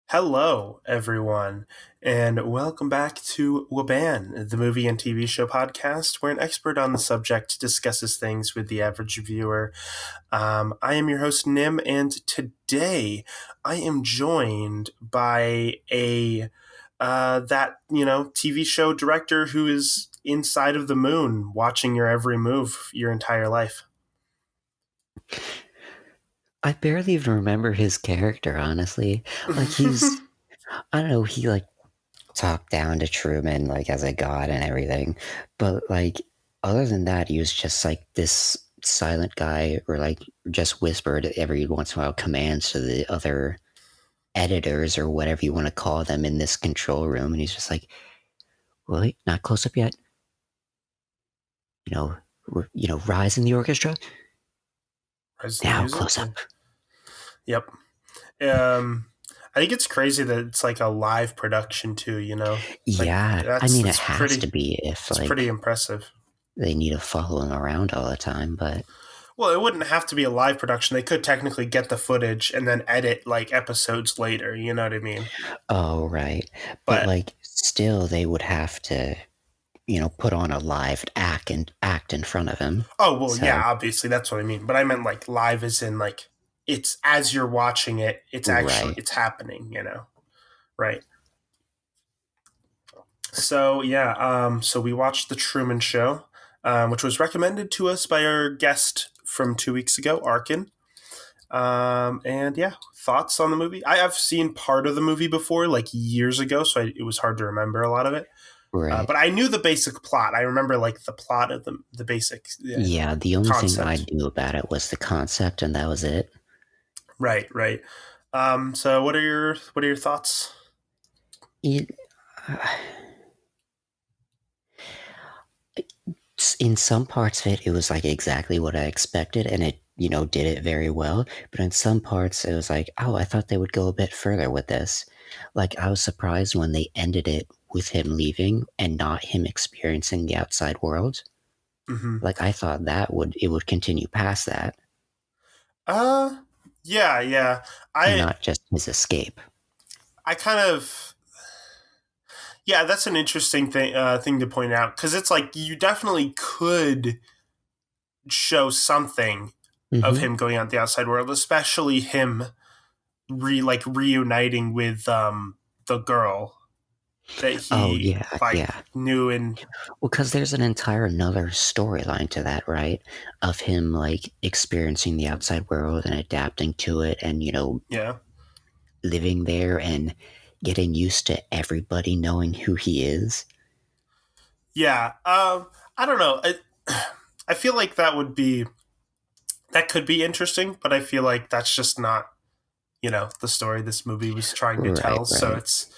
Hello, everyone, and welcome back to WABAN, the movie and TV show podcast, where an expert on the subject discusses things with the average viewer. I am your host, Nim, and today I am joined by a TV show director who is inside of the moon, watching your every move your entire life. I barely even remember his character, honestly. Like I don't know, he talked down to Truman as a god and everything, but other than that, he was just this silent guy, or just whispered every once in a while commands to the other editors or whatever you want to call them in this control room, and he's just like, "Wait, not close up yet. Rise in the orchestra As the now, music. close up." Yep. I think it's crazy that it's like a live production too. Yeah, I That's mean, it that's has to pretty. be if It's pretty impressive. they need to follow him around all the time, but Well, it wouldn't have to be a live production. They could technically get the footage and then edit like episodes later. You know what I mean? oh right. But But still they would have to, put on a live act in front of him. oh well, yeah, So obviously that's what I mean. But I meant like live as in like it's as you're watching it, right. it's happening. Right? So yeah, so we watched the Truman Show, which was recommended to us by our guest from 2 weeks ago, Arkin. And yeah, thoughts on the movie? I've seen part of the movie before, like years ago, so it was hard to remember a lot of it. Right. But I knew the basic plot. I remember like the plot of the basic Yeah, the only thing I concept. knew about it was the concept, and that was it. Right, right. So what are your thoughts? it in some parts of it was exactly what I expected, and it did it very well. But in some parts it was like, oh, I thought they would go a bit further with this. I was surprised when they ended it with him leaving and not him experiencing the outside world. Mm-hmm. I thought it would continue past that Uh, yeah, yeah. and I not just his escape. I kind of yeah. That's an interesting thing to point out because it's like you definitely could show something of Hmm. him going out the outside world, especially him reuniting with the girl that Oh he yeah, like yeah. knew and Well, because there's an entire another storyline to that, right? Of him experiencing the outside world and adapting to it, and yeah, living there and getting used to everybody knowing who he is. yeah. I don't know. I feel like that could be interesting, but I feel like that's just not the story this movie was trying to Right, tell. So right. it's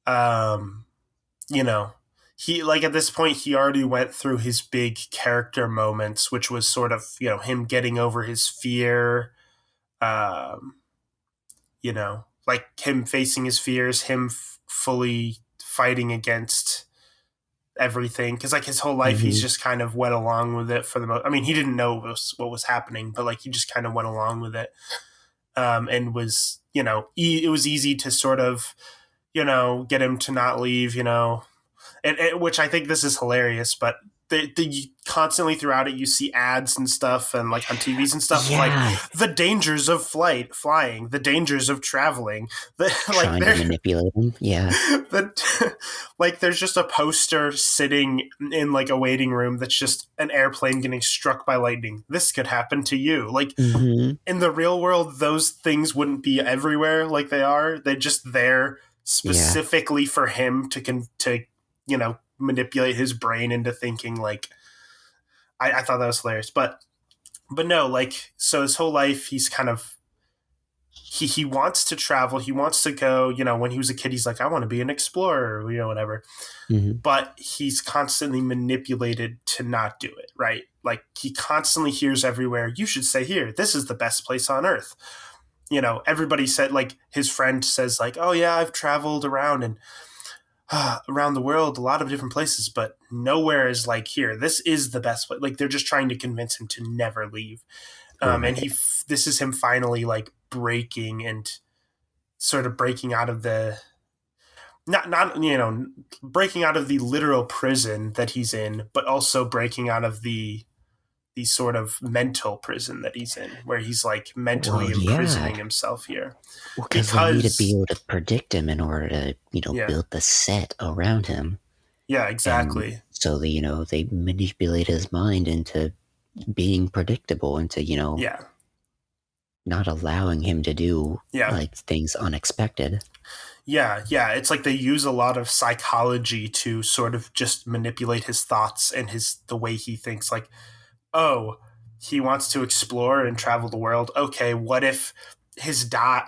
um you know he like at this point he already went through his big character moments, which was sort of him getting over his fear, um like him facing his fears, him fully fighting against everything because like his whole life he's Hmm. just kind of went along with it for the most. I mean, he didn't know what was happening, but like he just kind of went along with it, and was it was easy to sort of get him to not leave, and which I think this is hilarious, but constantly throughout it you see ads and stuff and like on TVs and stuff of like Yeah, the dangers of flying, the dangers of traveling, like trying to they're manipulate him. Yeah. that like there's just a poster sitting in like a waiting room that's just an airplane getting struck by lightning. This could happen to you. Like Hmm. in the real world, those things wouldn't be everywhere like they are. They're just there Yeah. specifically for him to manipulate his brain into thinking like I thought that was hilarious. But no, like so his whole life he's kind of he wants to travel, he wants to go, when he was a kid he's like, I want to be an explorer, whatever. Hmm. But he's constantly manipulated to not do it, right? Like he constantly hears everywhere, you should stay here. This is the best place on earth. Everybody said like his friend says like, oh yeah, I've traveled around and around the world, a lot of different places, but nowhere is like here. This is the best place. Like they're just trying to convince him to never leave. And Right. this is him finally like breaking and sort of breaking out of the not breaking out of the literal prison that he's in, but also breaking out of the sort of mental prison that he's in, where he's like mentally Well, yeah. imprisoning himself here. Well, because they need to be Because able to predict him in order to, yeah, build the set around him. yeah, And exactly. so they manipulate his mind into being predictable, into, Yeah, not allowing him to do yeah, like things unexpected. yeah. It's like they use a lot of psychology to sort of just manipulate his thoughts and his the way he thinks. Like, oh, he wants to explore and travel the world. Okay, what if his dad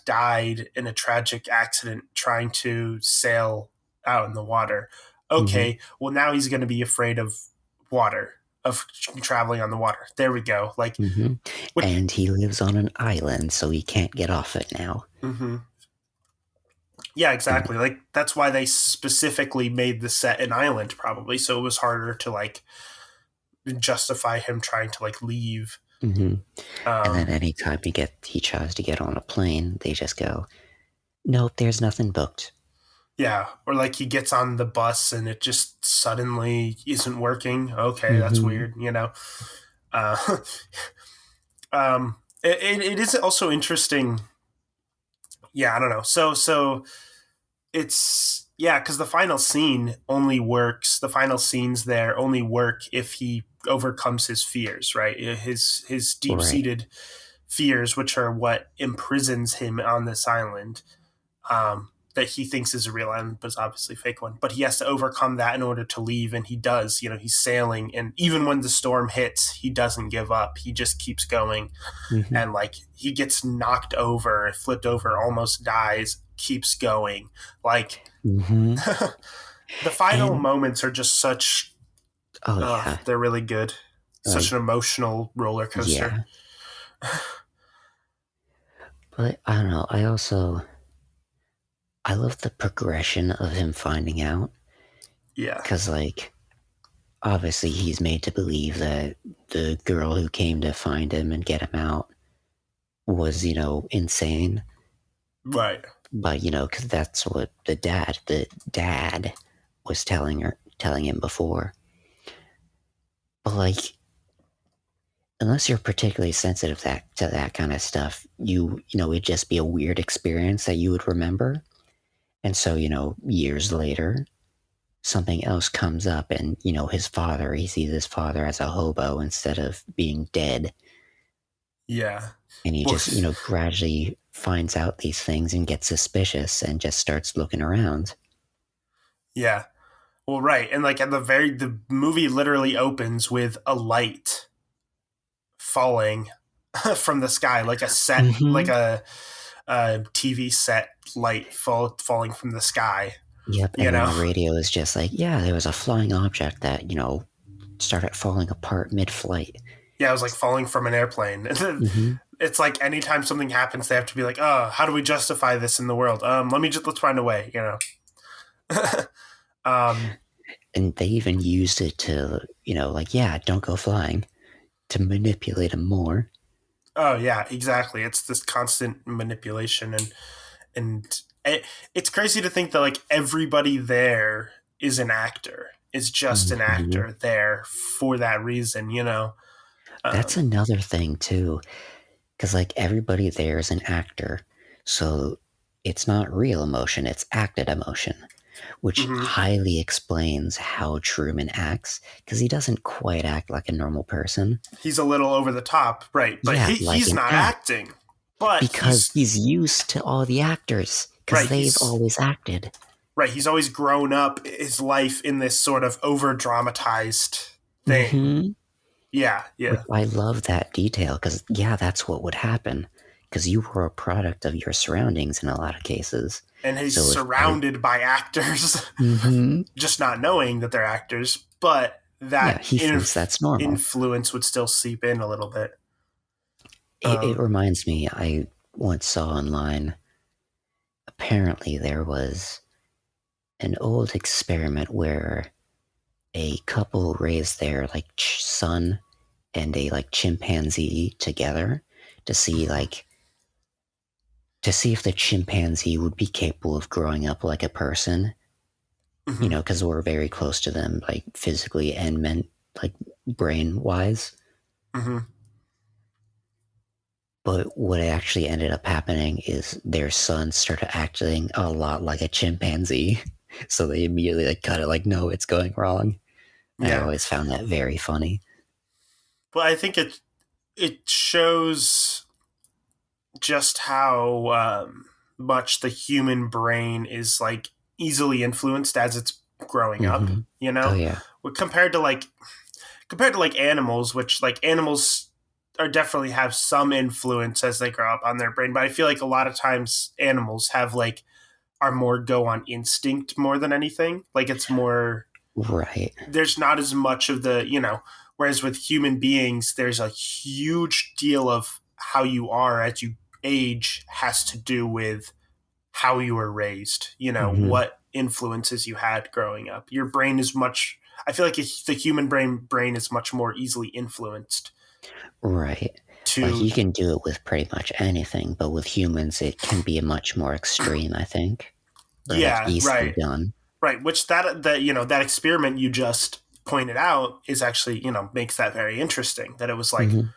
died in a tragic accident trying to sail out in the water? Hmm. Okay, well, now he's going to be afraid of water, of traveling on the water. There we go. Like, Hmm. what? And he lives on an island, so he can't get off it now. Mm-hmm. Yeah, And exactly. Like, that's why they specifically made the set an island, probably. So it was harder to, like, justify him trying to, like, leave. hmm and then Um, anytime he tries to get on a plane, they just go, "Nope, there's nothing booked." Yeah, or like he gets on the bus and it just suddenly isn't working. Okay, that's Hmm. weird, you know. Uh, it is also interesting. Yeah, I don't know. So it's yeah, because the final scene only works. The final scenes there only work if he overcomes his fears, right? His deep Right. seated fears, which are what imprisons him on this island. That he thinks is a real island, but is obviously a fake one. But he has to overcome that in order to leave, and he does. You know, he's sailing, and even when the storm hits, he doesn't give up. He just keeps going, Hmm. and like he gets knocked over, flipped over, almost dies, keeps going. Like Hmm. the final And moments are just such. oh yeah, They're really good. Such like an emotional roller coaster. yeah. But I don't know. I love the progression of him finding out, Yeah, because like obviously he's made to believe that the girl who came to find him and get him out was, insane. right. But because that's what the dad was telling him before. But like, unless you're particularly sensitive to that kind of stuff, it'd just be a weird experience that you would remember. And so, years later, something else comes up, and he sees his father as a hobo instead of being dead. Yeah. And he Well, just, gradually finds out these things and gets suspicious and just starts looking around. yeah. Well, right, and like at the movie literally opens with a light falling from the sky, like a set, like Hmm. a TV set light falling from the sky. Yep. You And then know, the radio is just like, yeah, there was a flying object that, started falling apart mid flight. yeah, it was like falling from an airplane. Hmm. It's like anytime something happens, they have to be like, oh, how do we justify this in the world? Let's find a way. You know. um, And they even used it to, like, yeah, don't go flying, to manipulate him more. oh yeah, exactly. It's this constant manipulation and it's crazy to think that like everybody there is an actor, is just an Hmm. actor there for that reason, you know. That's um another thing, too. Because, like, everybody there is an actor. So it's not real emotion, it's acted emotion, which mhm. highly explains how Truman acts, because he doesn't quite act like a normal person. He's a little over the top, right, but Yeah, like he's an not act, acting, but because he's used to all the actors, because right they've he's always acted. he's always grown up his life in this sort of over dramatized thing. Hmm. Yeah, Which yeah. I love that detail, because, yeah, that's what would happen. Because you were a product of your surroundings in a lot of cases. And he's So if I. surrounded by actors Hmm. just not knowing that they're actors, but Yeah, that he thinks that's normal. influence would still seep in a little bit. It Um, reminds me, I once saw online, apparently there was an old experiment where a couple raised their like son and a like chimpanzee together to see like to see if the chimpanzee would be capable of growing up like a person, Hmm. because we're very close to them, like physically and like brain wise. Hmm. But what actually ended up happening is their son started acting a lot like a chimpanzee. So they immediately like cut it, like, no, it's going wrong. And I Yeah. always found that very funny. Well, I think it shows just how much the human brain is like easily influenced as it's growing up. Mm-hmm. You Oh, know, yeah. compared to like animals, which like animals are definitely have some influence as they grow up on their brain, but I feel like a lot of times animals have like are more go on instinct more than anything. Like it's more Right. there's not as much of the whereas with human beings there's a huge deal of how you are as you age has to do with how you were raised, Mm-hmm. what influences you had growing up. Your brain is much I feel like the human brain is much more easily influenced Right. Like, to you can do it with pretty much anything, but with humans, it can be a much more extreme, I think, or like yeah, easily right. done. Right, which that experiment you just pointed out is actually, makes that very interesting, that it was like, Mm-hmm.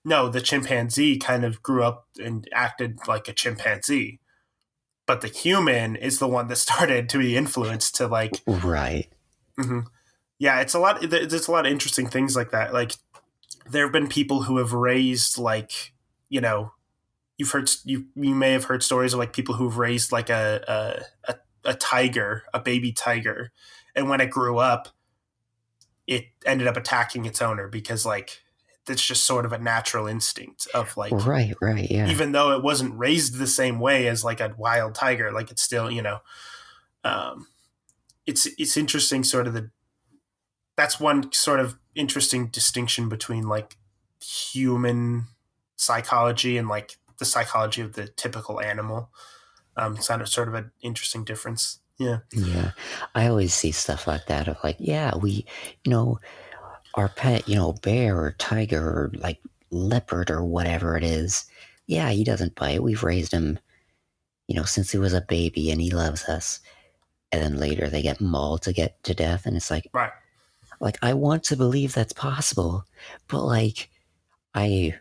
no, the chimpanzee kind of grew up and acted like a chimpanzee, but the human is the one that started to be influenced to like, Right. mhm. Yeah, there's a lot of interesting things like that. Like there have been people who have raised like, you know, you may have heard stories of like people who've raised like a tiger, a baby tiger, and when it grew up, it ended up attacking its owner because like it's just sort of a natural instinct of like Right. Right. Yeah. even though it wasn't raised the same way as like a wild tiger, like it's still um, it's interesting sort of the that's one sort of interesting distinction between like human psychology and like the psychology of the typical animal. It's kind of sort of an interesting difference. Yeah. Yeah. I always see stuff like that of like, yeah, you know, our pet, bear or tiger or like leopard or whatever it is. Yeah, he doesn't bite. We've raised him, since he was a baby and he loves us. And then later they get mauled to get to death. And it's Right. like, I want to believe that's possible, but like, I,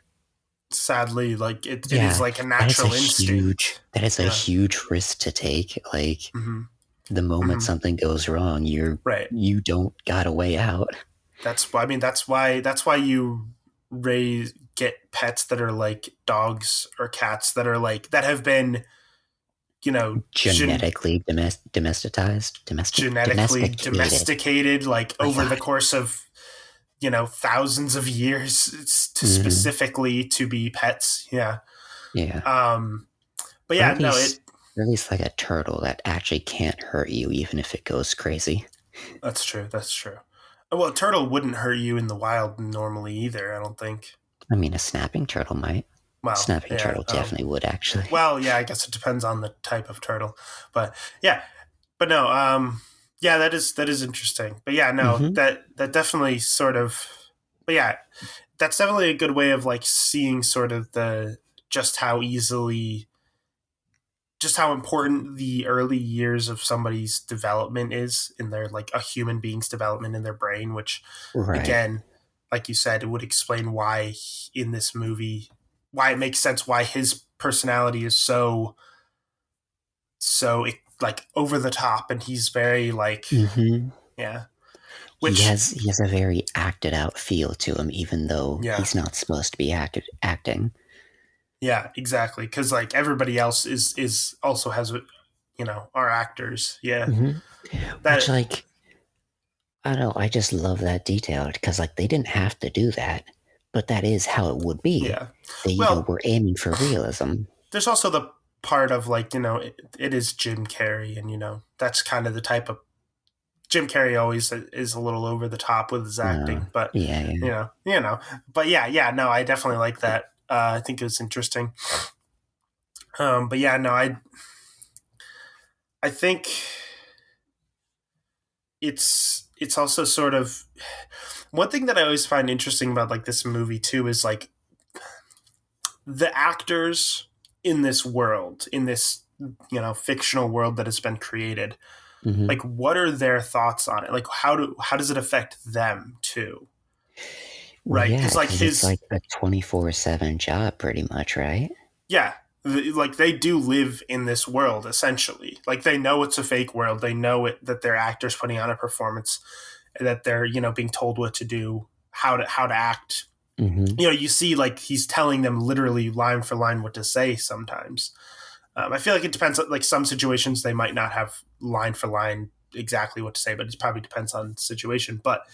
Sadly, like it is yeah, like a natural instinct. that is a Yeah. huge risk to take. Like, Hmm. the moment Hmm. something goes wrong, Right. you don't got a way out. That's why I mean that's why you raise get pets that are like dogs or cats that are like that have been Genetically genetically domesticated. domesticated like My over the God. course of thousands of years to Hmm. specifically to be pets. Yeah. Yeah. Um. But Or yeah, at no, it least, like a turtle that actually can't hurt you, even if it goes crazy. that's true. That's true. Well, a turtle wouldn't hurt you in the wild normally either. I don't think. I mean, a snapping turtle might. Well, Snapping yeah. turtle definitely would, actually. Well, yeah. I guess it depends on the type of turtle, but yeah. But no. Yeah, that is interesting. But yeah, no, Hmm. that definitely sort of. But yeah, that's definitely a good way of like seeing sort of the just how easily just how important the early years of somebody's development is in their like a human being's development in their brain, which Right. again, like you said, it would explain why in this movie why it makes sense why his personality is so like over the top and he's very like Hmm. yeah, He which has he has a very acted out feel to him, even though yeah, he's not supposed to be acting. yeah, exactly, because like everybody else is also has are actors, yeah, Hmm. Which, that like, I don't know, I just love that detail because, like, they didn't have to do that, but that is how it would be. yeah, They, well were aiming for realism. there's also the part of like it is Jim Carrey, and that's kind of the type of Jim Carrey always is a little over the top with his acting, but Yeah, yeah. but yeah, no, I definitely like that. I think it was interesting. But yeah, no, I think it's also sort of one thing that I always find interesting about like this movie too is like the actors. in this world, in this fictional world that has been created. Hmm. Like, what are their thoughts on it? Like, how does it affect them too? Well, Right? yeah, Because like because it's his like a 24/7 job, pretty much, right? yeah, like they do live in this world essentially. Like they know it's a fake world. They know it that their actors putting on a performance, and that they're being told what to do, how to act. Hmm. You see like he's telling them literally line for line what to say sometimes. I feel like it depends. Like some situations they might not have line for line exactly what to say, but it probably depends on the situation. But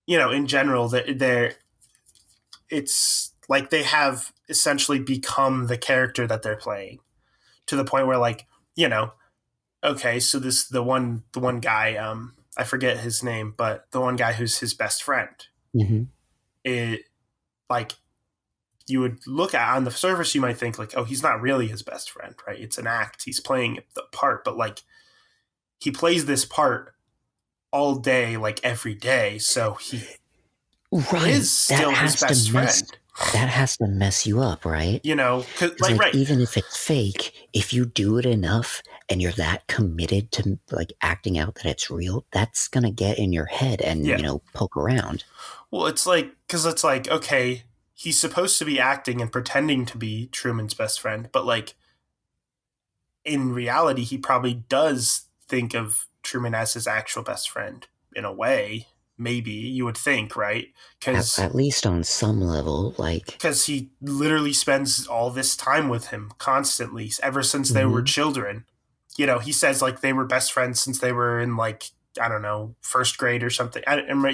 in general, they're it's like they have essentially become the character that they're playing, to the point where like you know okay, so this the one guy, I forget his name, but the one guy who's his best friend, Hmm. it like you would look at on the surface, you might think like, oh, he's not really his best friend, right? It's an act, he's playing the part, but like he plays this part all day, like every day, so he Right. is still his best friend. That has to mess you up, right? Cause Because, like like, right, even if it's fake, if you do it enough and you're that committed to, like, acting out that it's real, that's gonna get in your head and, yeah. poke around. Well, it's like because it's like okay, he's supposed to be acting and pretending to be Truman's best friend, but like in reality, he probably does think of Truman as his actual best friend in a way. Maybe you would think, right? Because At least on some level, like, he literally spends all this time with him constantly ever since they were hmm children. He says like they were best friends since they were in like I don't know first grade or something.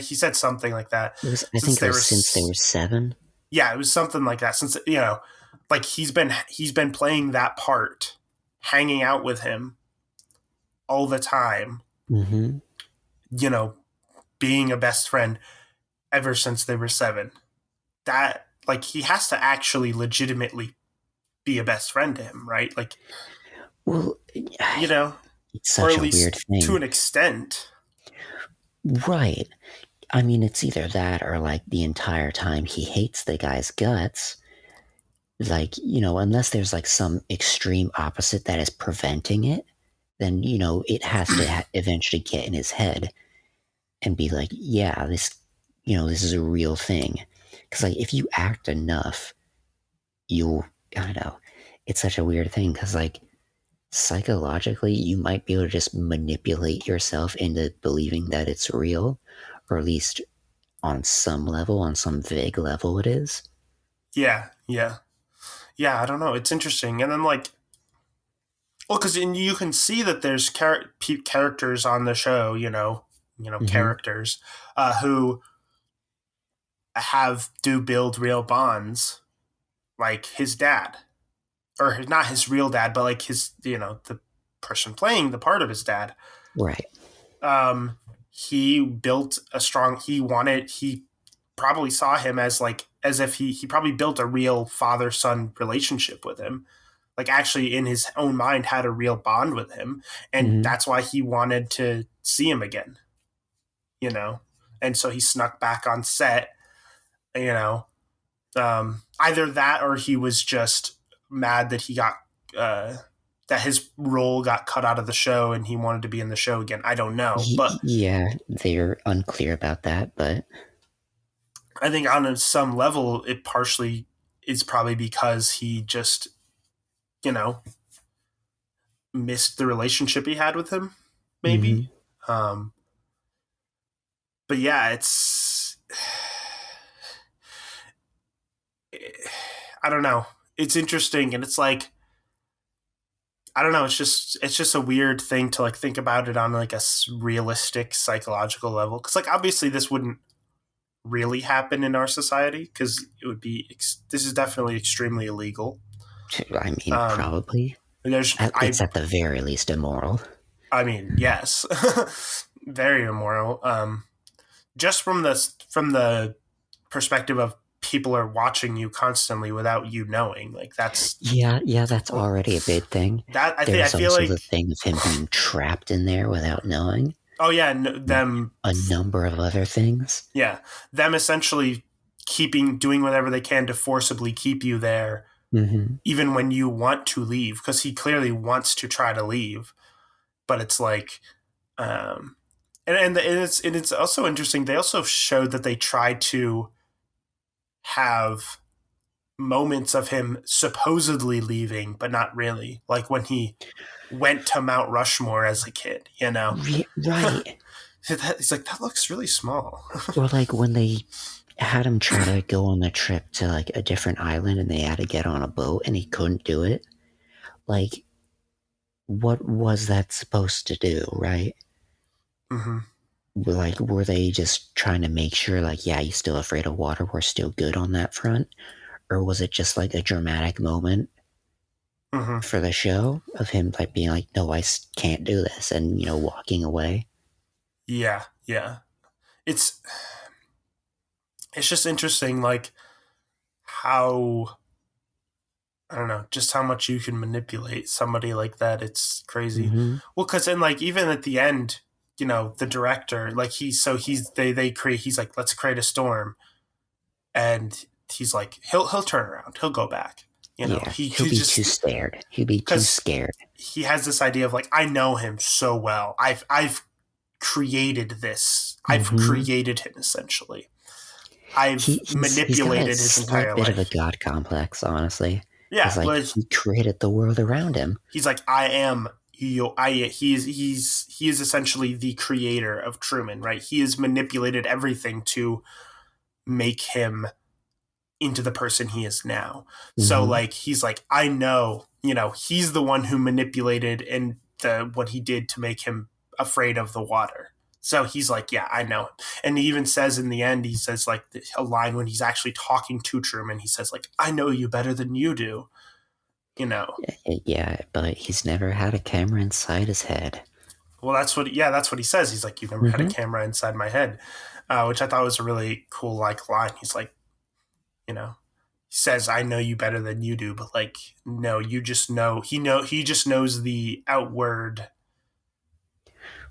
He said something like that I since think it they were was since they were 7. yeah, it was something like that since like he's been playing that part, hanging out with him all the time, Hmm. you know, being a best friend ever since they were 7. That like he has to actually legitimately be a best friend to him, right? Like, Well, you know, it's or such at a weird least to thing. an extent. Right. I mean, it's either that or, like, the entire time he hates the guy's guts. Like, unless there's, like, some extreme opposite that is preventing it, then, it has to eventually get in his head and be like, yeah, this is a real thing. Because, like, if you act enough, you'll, I don't know, it's such a weird thing because, like, psychologically, you might be able to just manipulate yourself into believing that it's real, or at least on some level, on some vague level, it is. Yeah, yeah, yeah. I don't know. It's interesting, and then like, well, because you can see that there's characters on the show, Hmm. characters who do build real bonds, like his dad, or not his real dad, but like his, the person playing the part of his dad. Right. Um, he built a strong. He probably saw him as like as if he probably built a real father son relationship with him. Like actually in his own mind had a real bond with him, and Hmm. that's why he wanted to see him again. You know, and so he snuck back on set. You know, either that or he was just mad that he got uh, that his role got cut out of the show and he wanted to be in the show again. I don't know, but Yeah, they're unclear about that, but I think on some level it partially is probably because he just you know missed the relationship he had with him, maybe. hmm Um, but yeah, it's I don't know. It's interesting, and it's like I don't know. It's just a weird thing to like think about it on like a realistic psychological level. Because like obviously this wouldn't really happen in our society because it would be. This is definitely extremely illegal. I mean, Um, probably. there's It's at the very least immoral. I mean yes, very immoral. Just from the perspective of people are watching you constantly without you knowing, like that's Yeah, that's already a big thing. that I There's feel also like the thing of him being trapped in there without knowing, oh yeah, and them a number of other things. yeah, them essentially doing whatever they can to forcibly keep you there Hmm. even when you want to leave, because he clearly wants to try to leave, but it's like, um, and it's also interesting. They also showed that they tried to have moments of him supposedly leaving, but not really. Like when he went to Mount Rushmore as a kid, you know, Right. he's like, that looks really small. Or like when they had him try to go on the trip to like a different island and they had to get on a boat and he couldn't do it. Like, what was that supposed to do, right? Hmm. Like, were they just trying to make sure, like, yeah, he's still afraid of water, we're still good on that front? Or was it just like a dramatic moment Hmm. for the show of him like being like, no, I can't do this, and walking away? Yeah, yeah. It's it's just interesting, like how, I don't know, just how much you can manipulate somebody like that. It's crazy. Mm-hmm. Well, because then, like, even at the end, the director, like, they create, he's like, let's create a storm, and he's like, he'll turn around, he'll go back. Yeah, he'll He be too just, scared. He'll be too because scared. he has this idea of like, I know him so well. I've created this. I've Mm-hmm. created him essentially. He, I've he's got a manipulated his slight entire bit of a life. god complex, honestly. It's Yeah, like well, he created the world around him. he's like, I am. He is essentially the creator of Truman, right? He has manipulated everything to make him into the person he is now. So Mm-hmm. like he's like, I know, he's the one who manipulated and what he did to make him afraid of the water. So he's like, yeah, I know him. And he even says in the end, he says like a line when he's actually talking to Truman, he says like, I know you better than you do, you know. Yeah, but he's never had a camera inside his head. Well, that's what he says. He's like, you've never had a Mm-hmm. camera inside my head, which I thought was a really cool like line. He's like, you know, he says, I know you better than you do, but like, no, you just know. He just knows the outward,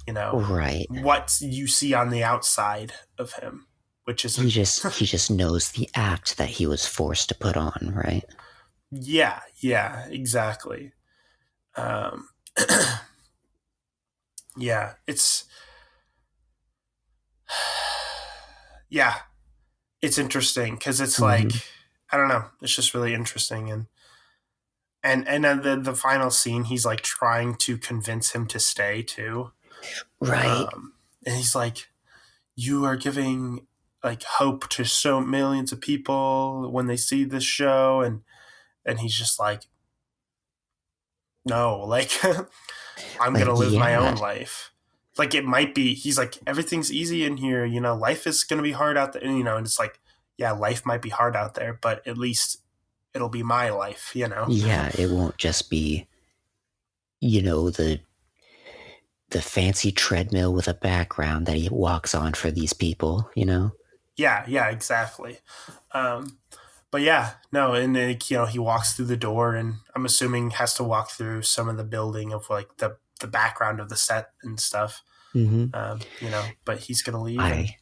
you know, Right. what you see on the outside of him, which He isn't. just he just knows the act that he was forced to put on, right? Yeah, yeah, exactly. Um, yeah, yeah, it's interesting because it's like, Mm-hmm. I don't know, it's just really interesting. And then the final scene, he's like trying to convince him to stay too. Right. And he's like, you are giving like hope to so millions of people when they see this show, and he's just like, no, like, I'm Like, gonna live my yeah, own life. Like, it might be, he's like, everything's easy in here, life is gonna be hard out there, and it's like, yeah, life might be hard out there, but at least it'll be my life. yeah, it won't just be, the fancy treadmill with a background that he walks on for these people. Yeah, yeah, exactly. Um, but yeah, no, and then, he walks through the door, and I'm assuming has to walk through some of the building of like the background of the set and stuff. Mm-hmm. But he's gonna leave, and I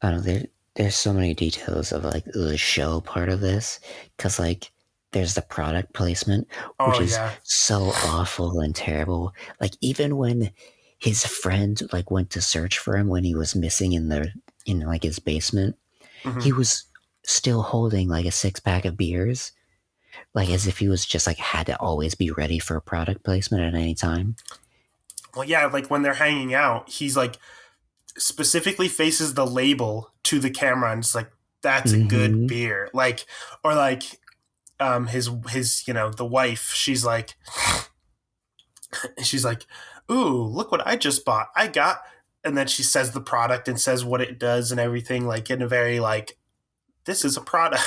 I don't know. There's so many details of like the show part of this, because like there's the product placement, which oh is yeah, so awful and terrible. Like even when his friend like went to search for him when he was missing in like his basement, hmm, he was still holding like a 6 pack of beers, like as if he was just like had to always be ready for a product placement at any time. well yeah, like when they're hanging out, he's like specifically faces the label to the camera, and it's like, that's a good Mm-hmm. beer, like, or like, his the wife, she's like, ooh, look what I just bought. I got, and then she says the product and says what it does and everything, like in a very like, this is a product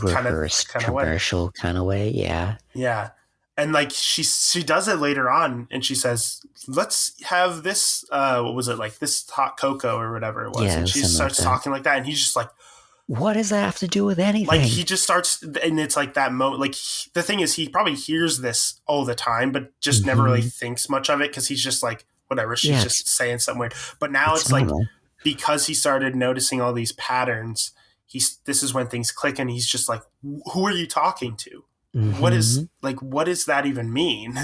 kind of Rehearsed way. commercial kind of way, yeah. Yeah. And like she does it later on, and she says, let's have this, what was it, like this hot cocoa or whatever it was, and Yeah, she something like starts that. talking like that, and he's just What does that have to do with like anything? he just starts, and it's like that moment, like the thing is, he probably hears this all the time but just never really Hmm. thinks much of it, because he's just like, whatever, she's Yeah, just saying something weird. But now it's it's like, normal. because he started noticing all these patterns, this is when things click, and he's just like, who are you talking to? Mm-hmm. What does that even mean?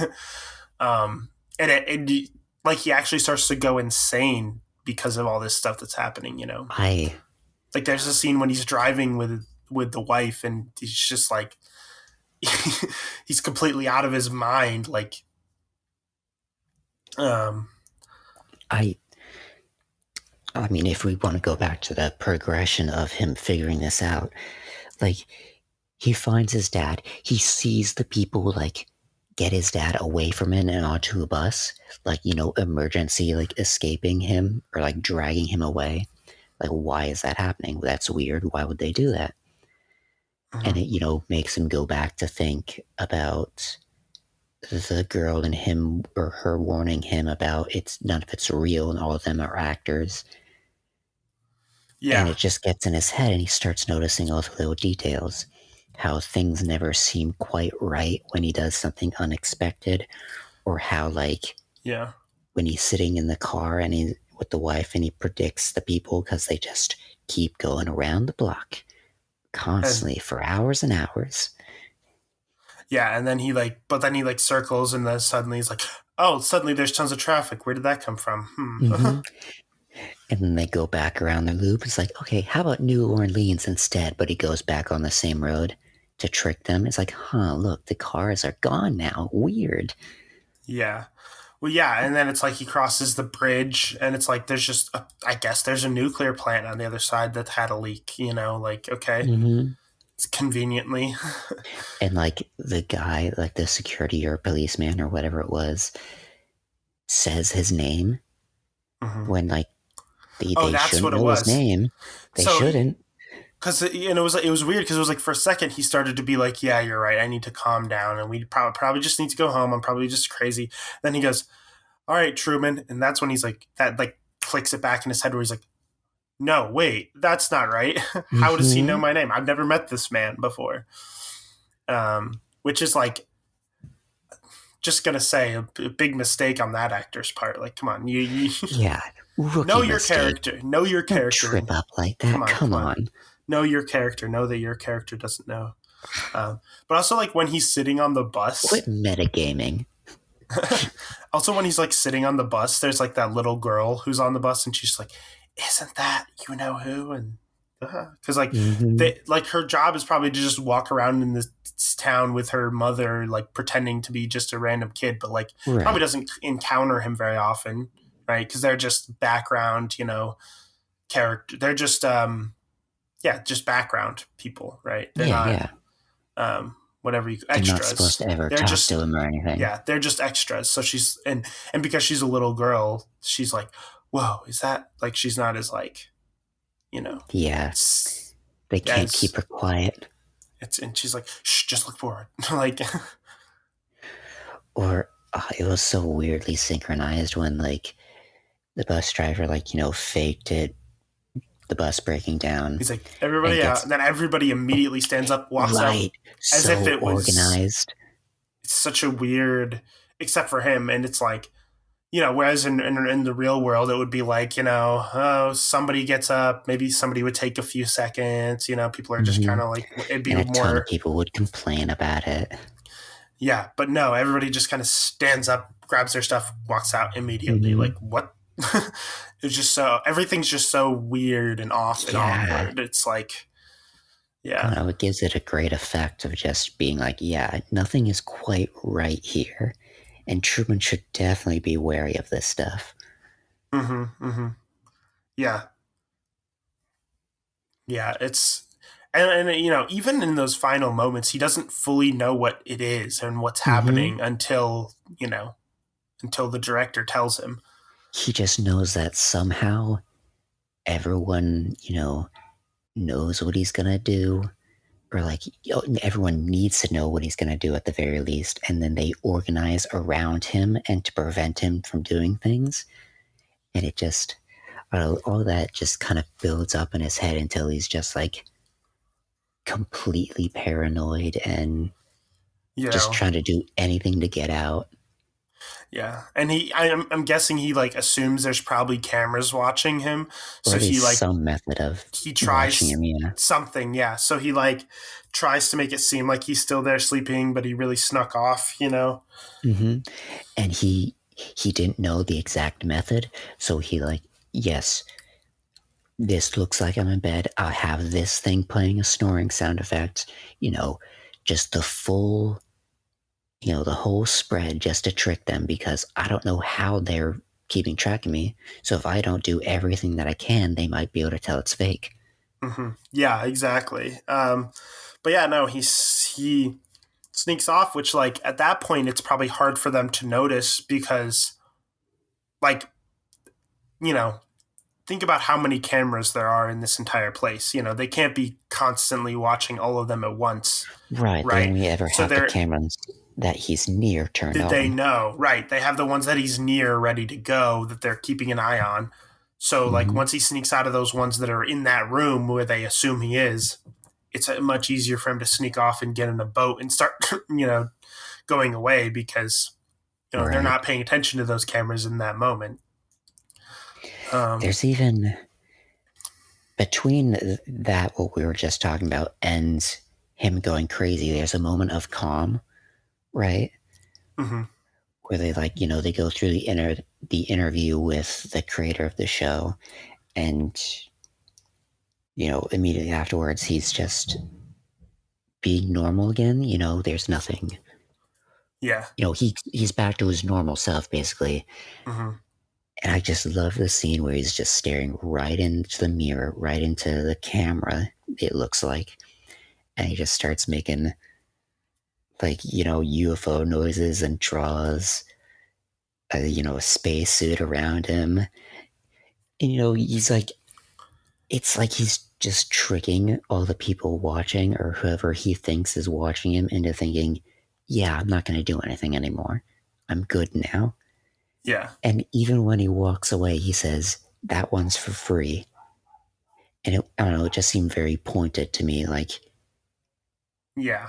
And like he actually starts to go insane because of all this stuff that's happening. I Like there's a scene when he's driving with the wife, and he's just like he's completely out of his mind. Like, um, I I mean, if we want to go back to the progression of him figuring this out, like he finds his dad, he sees the people like get his dad away from him and onto a bus, like, emergency, like escaping him or like dragging him away. Like, why is that happening? That's weird. Why would they do that? And mhm. it, makes him go back to think about the girl and him or her warning him about none of it's real and all of them are actors. And Yeah, it just gets in his head and he starts noticing all the little details. How things never seem quite right when he does something unexpected, or how, like, yeah, when he's sitting in the car and he's with the wife and he predicts the people because they just keep going around the block and constantly for hours and hours. yeah, and then but then he like circles, and then suddenly he's like, oh, suddenly there's tons of traffic. Where did that come from? Hmm. Mm-hmm. And then they go back around the loop. It's like, okay, how about New Orleans instead? But he goes back on the same road to trick them. It's like, huh, look, the cars are gone now. Weird. Yeah. Well, yeah, and then it's like he crosses the bridge, and it's like there's I guess there's a nuclear plant on the other side that had a leak. Like, okay, Mm-hmm. it's conveniently. And like the guy, like the security or policeman or whatever it was, says his name Hmm. when like Oh, they that's shouldn't what it know his was. name. They So, shouldn't. because it was weird because it was like for a second he started to be like, yeah, you're right. I need to calm down, and we probably just need to go home. I'm probably just crazy. Then he goes, all right, Truman, and that's when he's like that like clicks it back in his head where he's like, no, wait, that's not right. How does he know Mm-hmm. my name? I've never met this man before. Which is like just gonna say a big mistake on that actor's part. Like, come on, you Yeah, know rookie your mistake. character, know your Don't character, trip and up like come that. on, Come come on, on. know your character, know that your character doesn't know. But also like when he's sitting on the Quit bus. metagaming. Also when he's like sitting on the bus, there's like that little girl who's on the bus, and she's like, "Isn't that you know who?" And because like Mm-hmm. they like her job is probably to just walk around in this town with her mother, like pretending to be just a random kid, but like probably Right. doesn't encounter him very often, right? Because they're just background, character. They're just yeah, just background people, right? They're Yeah, not yeah. whatever They're not supposed extras. to ever They're talk to just him or anything. yeah, they're just extras. So she's and because she's a little girl, she's like, whoa, is that like she's not as like you know, Yeah, s- they can't as keep her quiet. it's and she's like, shh, just look forward, like Or it was so weirdly synchronized when like the bus driver like faked it, the bus breaking down, he's like and everybody out, gets and then everybody immediately stands up, walks out, right as if so it was organized. it's such a weird, except for him, and it's like whereas in the real world, it would be like, oh, somebody gets up, maybe somebody would take a few seconds, people are just Hmm. kind of like, it'd be And a ton of more, people would complain about it. yeah, but no, everybody just kind of stands up, grabs their stuff, walks out immediately. Hmm. Like, what? It's just everything's just so weird and off and Yeah, awkward. It's like, I yeah. don't know. It gives it a great effect of just being like, yeah, nothing is quite right here, and Truman should definitely be wary of this stuff. Hmm. Hmm. Yeah. Yeah. And even in those final moments, he doesn't fully know what it is and what's Hmm. happening until the director tells him. He just knows that somehow everyone, knows what he's gonna do, or like everyone needs to know what he's gonna do at the very least, and then they organize around him and to prevent him from doing things. And it just, all that just kind of builds up in his head until he's just like completely paranoid and You just know, trying to do anything to get out. Yeah, and I'm guessing he like assumes there's probably cameras watching him, Or so at he least like some method of he watching tries him, yeah. something, yeah. So he like tries to make it seem like he's still there sleeping, but he really snuck off, you know. Hmm. And he didn't know the exact method, so he like, yes, this looks like I'm in bed. I'll have this thing playing a snoring sound effect, you know, just the full, the whole spread just to trick them because I don't know how they're keeping track of me. So if I don't do everything that I can, they might be able to tell it's fake. Yeah, exactly. But yeah, no, he sneaks off, which like at that point it's probably hard for them to notice because like you know think about how many cameras there are in this entire place. You know, they can't be constantly watching all of them at once, Right. They right? only ever So have the they're cameras that he's near turned did they on. know? Right. They have the ones that he's near ready to go that they're keeping an eye on. So like Hmm. once he sneaks out of those ones that are in that room where they assume he is, it's much easier for him to sneak off and get in a boat and start going away because they're Right. not paying attention to those cameras in that moment. Um, There's even between that, what we were just talking about, and him going crazy, there's a moment of calm, right? mhm. Where they like, they go through the interview with the creator of the show, and immediately afterwards he's just being normal again. There's nothing. Yeah. He's back to his normal self basically. Mhm. And I just love the scene where he's just staring right into the mirror, right into the camera, it looks like. And he just starts making like, UFO noises and draws a spacesuit around him. And he's like, it's like he's just tricking all the people watching or whoever he thinks is watching him into thinking, yeah, I'm not going to do anything anymore. I'm good now. Yeah. And even when he walks away, he says, that one's for free. And I don't know, it just seemed very pointed to me. Yeah.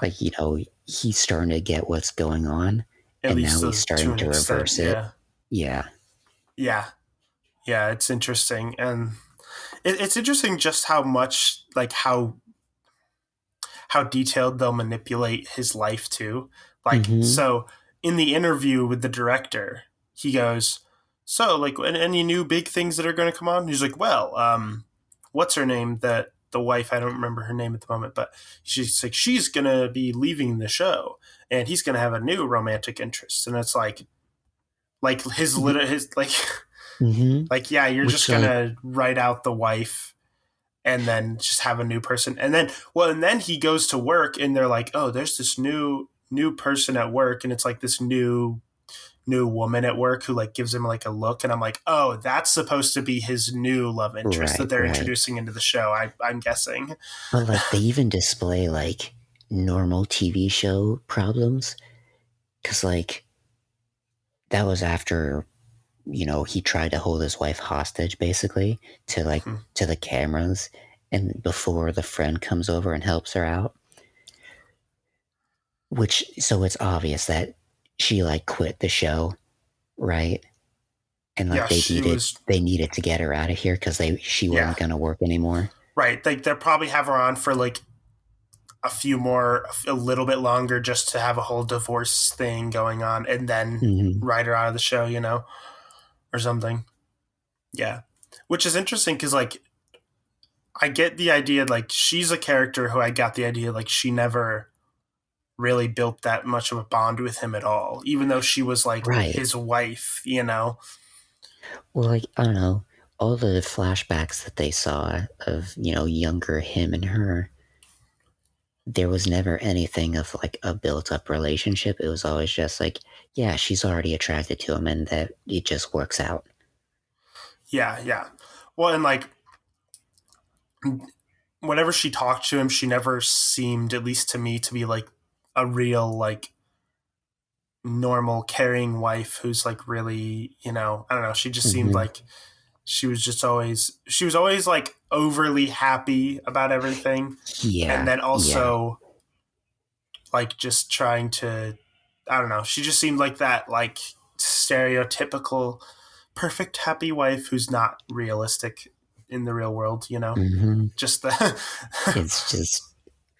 He's starting to get what's going on. At And now least he's to starting an to extent. reverse it. Yeah. Yeah. Yeah. Yeah. It's interesting, and it's interesting just how much like how detailed they'll manipulate his life too. Like, Mm-hmm. so in the interview with the director, he goes, "So, like, any new big things that are going to come on?" He's like, "Well, what's her name? That the wife? I don't remember her name at the moment, but she's like, she's going to be leaving the show, and he's going to have a new romantic interest." And it's like his like Mm-hmm. like yeah, you're Which, just gonna write out the wife and then just have a new person, and then he goes to work and they're like, oh, there's this new person at work, and it's like this new woman at work who like gives him like a look, and I'm like, oh, that's supposed to be his new love interest that right, they're right. introducing into the show. I'm guessing. But like they even display like normal TV show problems because like that was after he tried to hold his wife hostage basically to the cameras and before the friend comes over and helps her out, which so it's obvious that she like quit the show, right? And like Yeah, she was. they needed to get her out of here because she Yeah, wasn't gonna work anymore. right. They'll probably have her on for like a little bit longer just to have a whole divorce thing going on, and then Hmm. write her out of the show, or something. Yeah, which is interesting because like I get the idea like she's a character who I got the idea like she never really built that much of a bond with him at all, even though she was like Right. his wife. Well, like I don't know, all the flashbacks that they saw of younger him and her, there was never anything of like a built up relationship. It was always just like, yeah, she's already attracted to him, and that it just works out. Yeah, yeah. Well, and like whenever she talked to him, she never seemed, at least to me, to be like a real like normal caring wife who's like really, I don't know, she just seemed Hmm. like she was always like overly happy about everything, and Yeah, then yeah, also like just trying to, I don't know, she just seemed like that, like stereotypical perfect happy wife who's not realistic in the real world, you know? Hmm. Just the It's just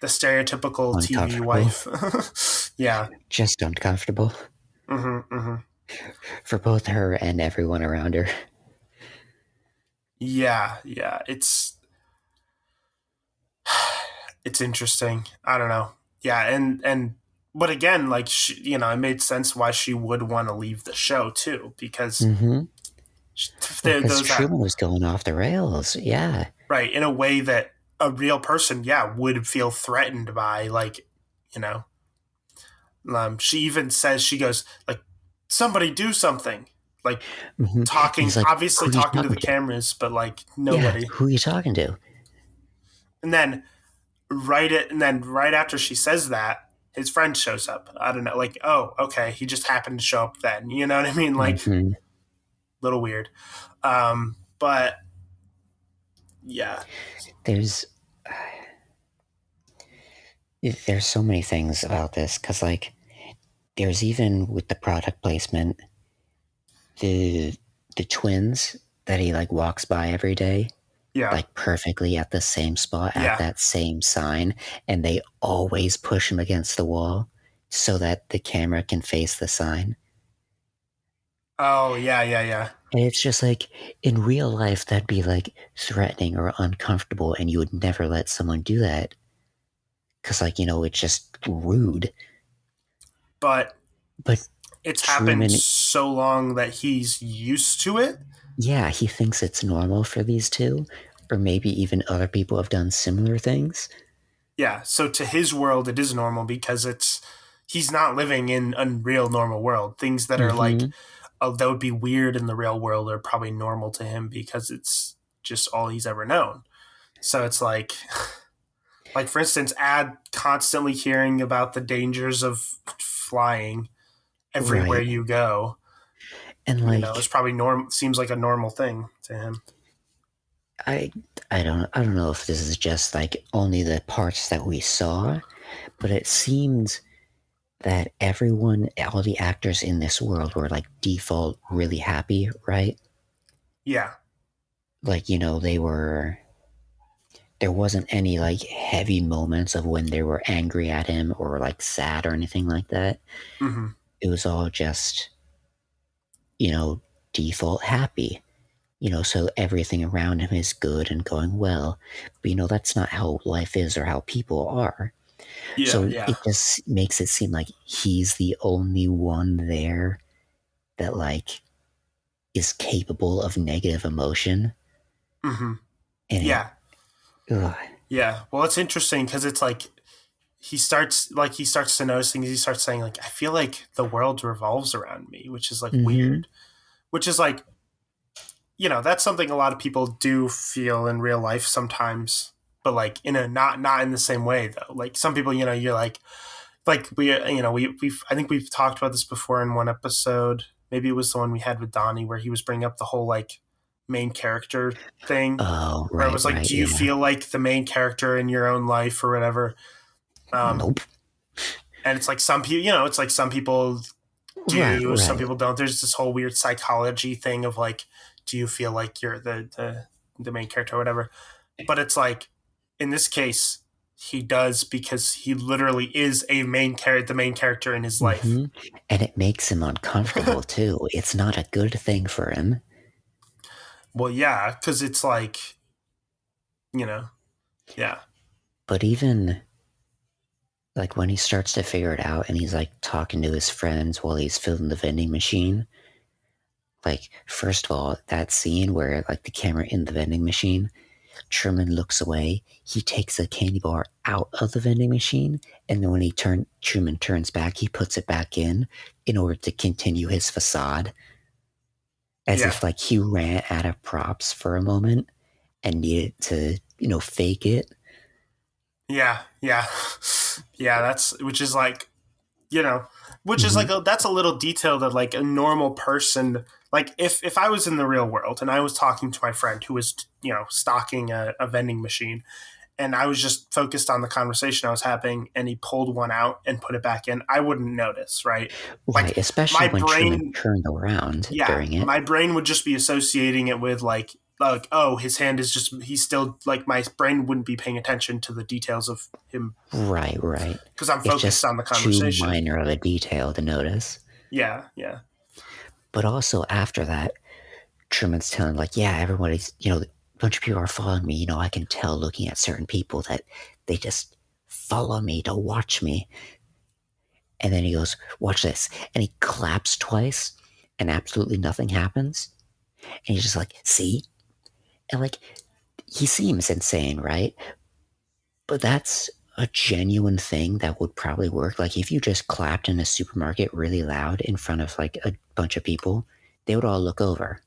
the stereotypical TV uncomfortable. wife. Yeah. Just uncomfortable Hmm. for both her and everyone around her. Yeah, yeah. It's interesting. I don't know. Yeah, and but again, like it made sense why she would want to leave the show too, because Hmm. Well, because those that Truman was going off the rails. Yeah. right in a way that a real person, yeah, would feel threatened by, like, you know. She even says, she goes like, "Somebody do something," like Hmm. talking, He's like, obviously who are you talking to talking the to? cameras, but like Yeah, nobody. who are you talking to? And then right after she says that, his friend shows up. I don't know, like, oh, okay, he just happened to show up then. You know what I mean? Like, Hmm. little weird. But yeah, There's there's so many things about this because like there's even with the product placement, the the twins that he like walks by every day, yeah, like perfectly at the same spot at yeah. that same sign, and they always push him against the wall so that the camera can face the sign. Oh, yeah, yeah, yeah. And it's just like in real life that'd be like threatening or uncomfortable, and you would never let someone do that because like it's just rude. But But it's happened Truman, so long that he's used to it. yeah, he thinks it's normal for these two, or maybe even other people have done similar things. Yeah, so to his world, it is normal because he's not living in a real normal world. Things that are like, Mm-hmm. oh, that would be weird in the real world are probably normal to him because it's just all he's ever known. So it's like for instance, Ad constantly hearing about the dangers of flying everywhere Right. you go. And It's like probably seems like a normal thing to him. I I don't know if this is just like only the parts that we saw, but it seemed that everyone, all the actors in this world were like default really happy, right? Yeah. Like, there wasn't any like heavy moments of when they were angry at him or like sad or anything like that. Hmm. It was all just, you know, default happy. So everything around him is good and going well. But that's not how life is or how people are. Yeah, So yeah. it just makes it seem like he's the only one there that like is capable of negative emotion. Hmm. And it, Yeah. ugh. Yeah. Well, it's interesting because it's like he starts to notice things. He starts saying like, I feel like the world revolves around me, which is like Mm-hmm. weird. Which is like, that's something a lot of people do feel in real life sometimes, but like in a not in the same way though. Like some people, you're like we've I think we've talked about this before in one episode. Maybe it was the one we had with Donnie where he was bringing up the whole like main character thing, Oh, where it right, was like, right, do you yeah. feel like the main character in your own life or whatever? Um, Nope. and it's like some people, it's like some people Right, do, some right. people don't. There's this whole weird psychology thing of like, do you feel like you're the main character or whatever? But it's like in this case, he does because he literally is the main character in his life. Mm-hmm. And it makes him uncomfortable too. It's not a good thing for him. Well, yeah, because it's like, you know, yeah, But even like when he starts to figure it out and he's like talking to his friends while he's filling the vending machine, like first of all, that scene where like the camera in the vending machine, Truman looks away, he takes a candy bar out of the vending machine, and then when Truman turns back, he puts it back in order to continue his facade, as yeah, if like he ran out of props for a moment and needed to, fake it. yeah, yeah, yeah. That's which is like, you know, which is Hmm. like that's a little detail that like a normal person, like if I was in the real world and I was talking to my friend who was stocking a vending machine, and I was just focused on the conversation I was having, and he pulled one out and put it back in, I wouldn't notice, right? Like Right, especially my when Truman brain, turned around yeah, during it. my brain would just be associating it with like oh, his hand is just, he's still, like my brain wouldn't be paying attention to the details of him Right, right. because I'm It's focused just on the too conversation. minor of a detail to notice. Yeah, yeah. But also after that, Truman's telling, like, yeah, everybody's, a bunch of people are following me. I can tell looking at certain people that they just follow me to watch me. And then he goes, watch this. And he claps twice and absolutely nothing happens. And he's just like, see? And like, he seems insane, right? But that's a genuine thing that would probably work. Like, if you just clapped in a supermarket really loud in front of like a bunch of people, they would all look over.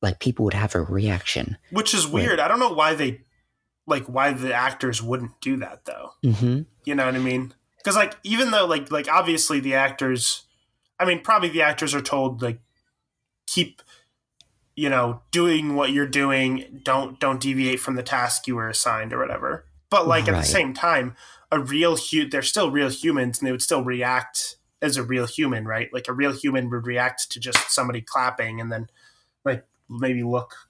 Like, people would have a reaction. Which is Where, weird. I don't know why they, like why the actors wouldn't do that though. mm-hmm, You know what I mean? Because like even though like obviously the actors, I mean probably the actors are told like keep, doing what you're doing, don't deviate from the task you were assigned or whatever. But like at the right. same time, they're still real humans and they would still react as a real human, right? Like a real human would react to just somebody clapping and then like maybe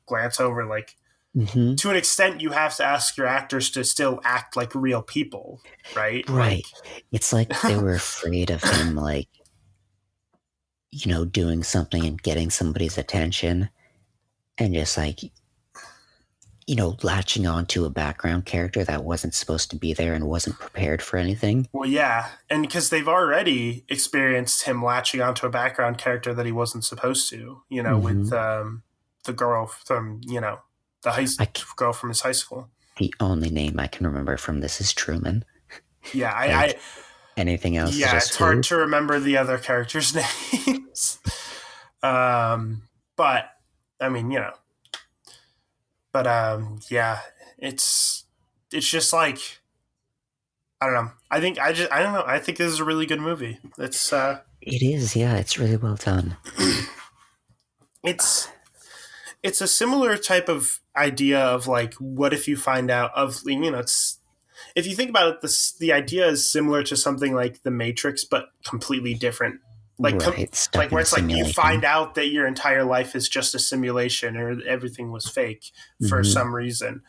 glance over. Like Mm-hmm. to an extent, you have to ask your actors to still act like real people, right? Right. It's like they were afraid of him, like, doing something and getting somebody's attention and just like, latching on to a background character that wasn't supposed to be there and wasn't prepared for anything. well, yeah, and because they've already experienced him latching onto a background character that he wasn't supposed to, with Mm-hmm. the girl from I, girl from his high school. the only name I can remember from this is Truman. Yeah, Like, anything else is yeah, just it's hard who? to remember the other characters' names. But I mean, yeah, it's just like I don't know. I don't know. I think this is a really good movie. It is, yeah, it's really well done. It's it's a similar type of idea of like what if you find out of it's if you think about it, the idea is similar to something like The Matrix, but completely different. Right, Like stuck in where a it's like you find simulation. out that your entire life is just a simulation or everything was fake for Mm-hmm. some reason.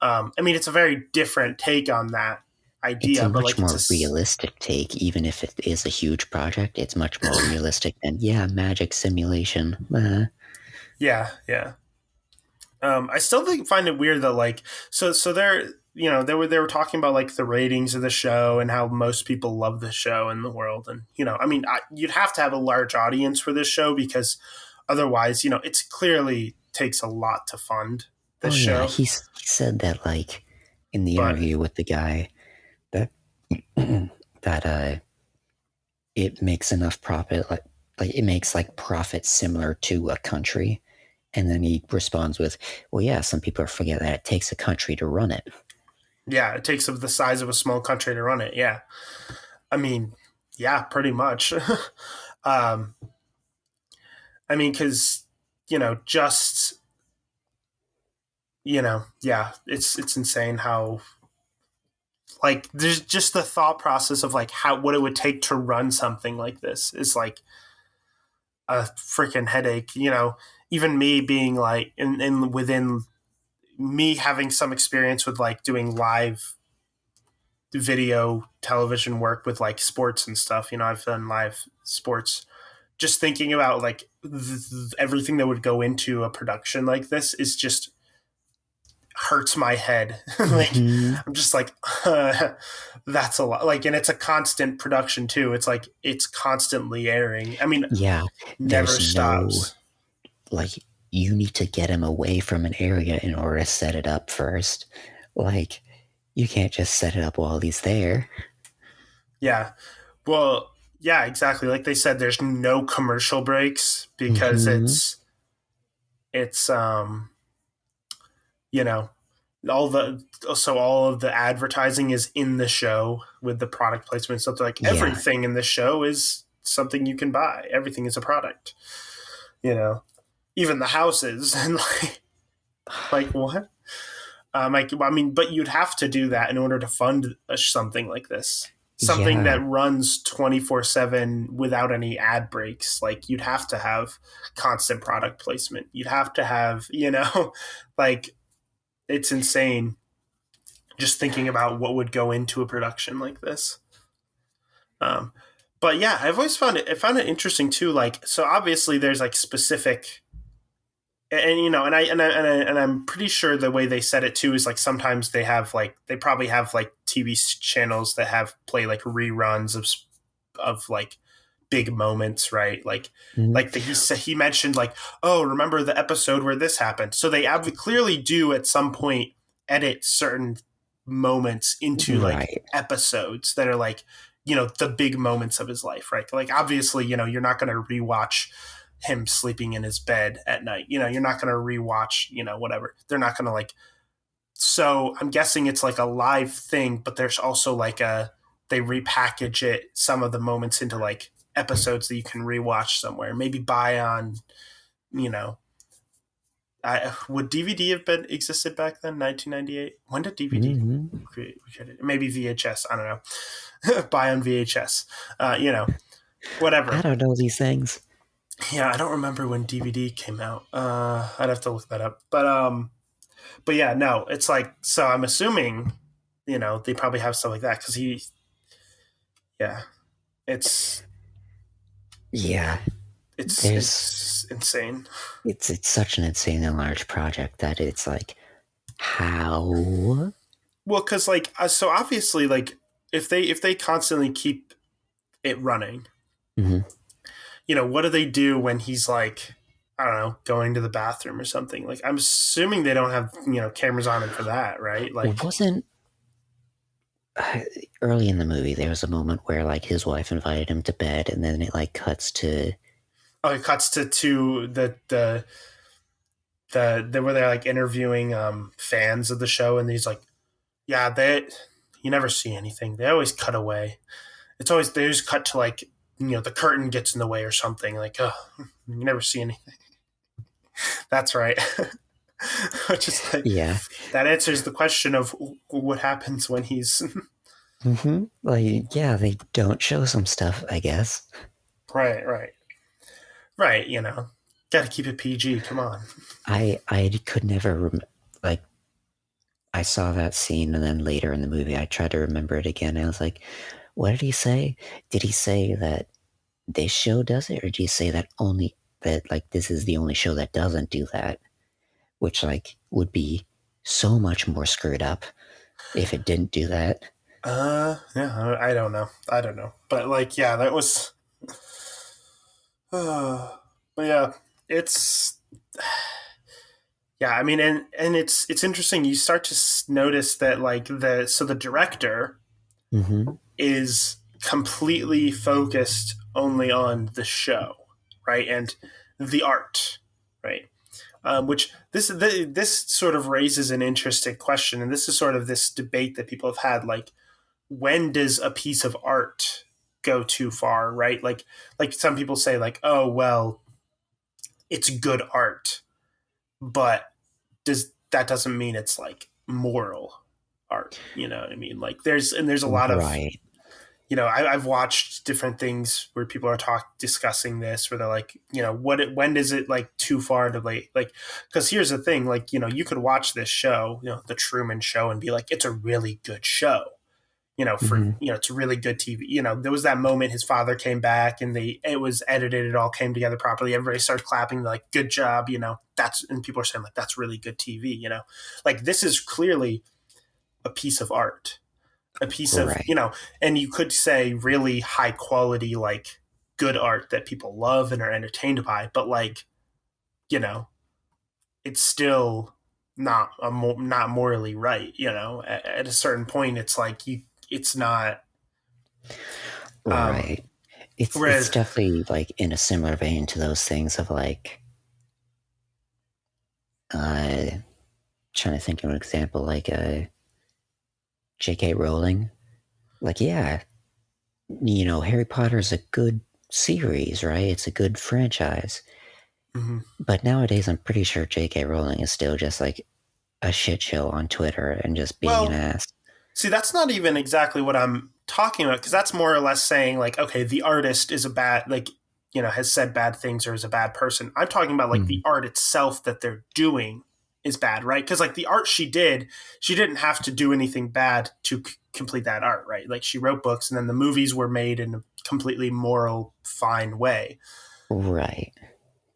I mean, it's a very different take on that It's a idea, but much like it's a more realistic take, even if it is a huge project. It's much more realistic than, yeah, magic simulation. yeah, yeah. I still find it weird that like so they're they were talking about like the ratings of the show and how most people love the show in the world, and I mean you'd have to have a large audience for this show because otherwise it's clearly takes a lot to fund this Oh yeah, show. he said that, like, in the But interview with the guy, that that it makes enough profit, like it makes like profit similar to a country. And then he responds with, well, yeah, some people forget that it takes a country to run it. yeah, it takes up the size of a small country to run it. Yeah, I mean, yeah, pretty much. um, I mean, because just yeah, it's insane how like there's just the thought process of like how what it would take to run something like this is like a freaking headache. Even me being like in within me having some experience with like doing live video television work with like sports and stuff. I've done live sports. Just thinking about like everything that would go into a production like this is just hurts my head. Like Mm-hmm. I'm just like that's a lot. Like and it's a constant production too. It's like it's constantly airing. I mean, Yeah, never there's no, stops. like, you need to get him away from an area in order to set it up first. Like, you can't just set it up while he's there. Yeah. Well, yeah, exactly. Like they said there's no commercial breaks because Mm-hmm. it's you know all the so all of the advertising is in the show with the product placement stuff. Like Yeah, everything in the show is something you can buy. Everything is a product. You know, even the houses and like what? I mean, but you'd have to do that in order to fund something like this. Something that Yeah. runs 24/7 without any ad breaks. Like, you'd have to have constant product placement. You'd have to have, like, it's insane just thinking about what would go into a production like this. Um, but yeah, I've always found it interesting too. Like, so obviously there's like specific, and I'm pretty sure the way they said it too is like sometimes they probably have like TV channels that have play like reruns of like big moments, right? Mhm. He mentioned like, oh, remember the episode where this happened? So they clearly do at some point edit certain moments into like Right. episodes that are like, the big moments of his life, right? Like, obviously, you're not going to rewatch him sleeping in his bed at night. You're not going to rewatch, whatever. They're not going to like. So I'm guessing it's like a live thing, but there's also like they repackage it, some of the moments into like episodes that you can rewatch somewhere. Maybe buy on, you know, would DVD have been existed back then? 1998. When did DVD Hmm. create? Maybe VHS. I don't know. Buy on VHS. I Whatever. don't know these things. Yeah, I don't remember when DVD came out. I'd have to look that up. But yeah, no, it's like, so I'm assuming, they probably have stuff like that because yeah, it's Yeah, it's there's it's insane. it's such an insane and large project that it's like how. Well, because like, so obviously, like, if they constantly keep it running, Mhm. what do they do when he's like, I don't know, going to the bathroom or something? Like, I'm assuming they don't have cameras on him for that, right? Like, Wasn't early in the movie there was a moment where like his wife invited him to bed, and then it like cuts to. oh, it cuts to the where they're like interviewing fans of the show, and he's like, yeah, you never see anything. They always cut away. It's always they just cut to like, the curtain gets in the way or something. Like, oh, you never see anything. That's right. Which is like, Yeah. that answers the question of what happens when he's Like, yeah, they don't show some stuff, I guess. right, right, right. Got to keep it PG. Come on. I could never like I saw that scene, and then later in the movie I tried to remember it again. And I was like, what did he say? Did he say that this show does it, or did he say that only that like this is the only show that doesn't do that? Which like would be so much more screwed up if it didn't do that. Yeah, I don't know. I don't know. But like, yeah, that was. But yeah, it's yeah. I mean, and it's interesting. You start to notice that like the director Mm-hmm. is completely focused only on the show, right, and the art, right. Which this sort of raises an interesting question, and this is sort of this debate that people have had, like, when does a piece of art go too far, right? Like some people say, like, oh well, it's good art, but doesn't mean it's like moral art. You know what I mean? Like, there's a lot of, Right. I've watched different things where people are discussing this, where they're like, when is it like too far to like, because here's the thing, like, you could watch this show, the Truman Show, and be like, it's a really good show, Mm-hmm. it's really good TV. There was that moment his father came back and it was edited, it all came together properly. Everybody started clapping, like, good job, and people are saying, like, that's really good TV, like, this is clearly a piece of art, a piece of, Right. and you could say really high quality, like, good art that people love and are entertained by, but like, you know, it's still not morally right, at a certain point it's like it's not. um Right. It's Whereas, definitely like in a similar vein to those things of like uh trying to think of an example like J.K. Rowling. Like, yeah, Harry Potter is a good series, right? It's a good franchise. mhm. But nowadays I'm pretty sure J.K. Rowling is still just like a shit show on Twitter and just being an Well, ass. see, that's not even exactly what I'm talking about because that's more or less saying like, okay, the artist is a bad like has said bad things or is a bad person. I'm talking about like the Mm, art itself that they're doing is bad, right? Because like the art she didn't have to do anything bad to complete that art, right? Like she wrote books and then the movies were made in a completely moral, fine way. right.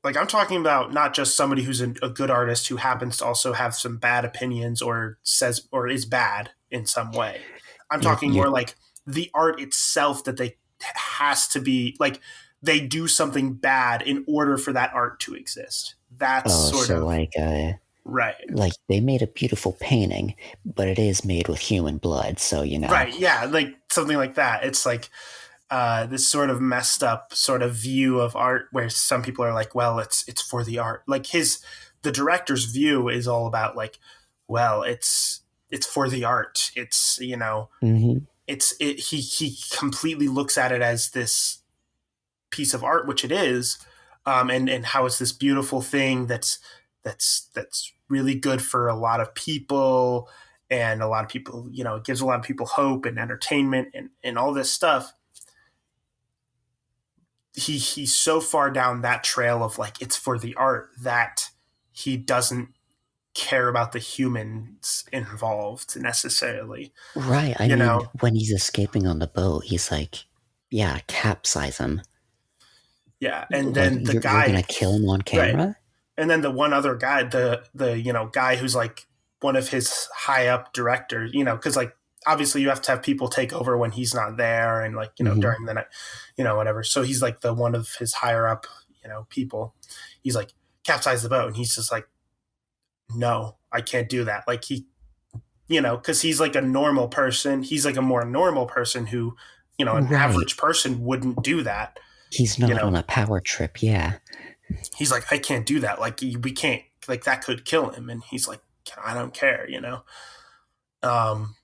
Like I'm talking about not just somebody who's a good artist who happens to also have some bad opinions or says or is bad in some way. I'm You're talking you're more like the art itself that they has to be like they do something bad in order for that art to exist. That's oh, sort so of right. like they made a beautiful painting, but it is made with human blood, so Right. Yeah, like something like that. It's like this sort of messed up sort of view of art where some people are like, well, it's for the art. Like the director's view is all about like, well, it's for the art. It's hmm he completely looks at it as this piece of art, which it is, and how it's this beautiful thing that's really good for a lot of people. And a lot of people, it gives a lot of people hope and entertainment and all this stuff he's so far down that trail of like it's for the art that he doesn't care about the humans involved necessarily. right. I You mean, know, when he's escaping on the boat, he's like, "Yeah, capsize him." yeah. And Like then the you're gonna guy, kill him on right? camera? And then the one other guy, the guy who's like one of his high up directors, because like obviously you have to have people take over when he's not there and like hmm during the night, whatever. So he's like the one of his higher up people. He's like capsize the boat, and he's just like no, I can't do that. Like because he's like a normal person. He's like a more normal person who, an Right. average person wouldn't do that. He's You not on know, a power trip. Yeah. he's like, I can't do that. Like, we can't, like, that could kill him. And he's like, I don't care. Um,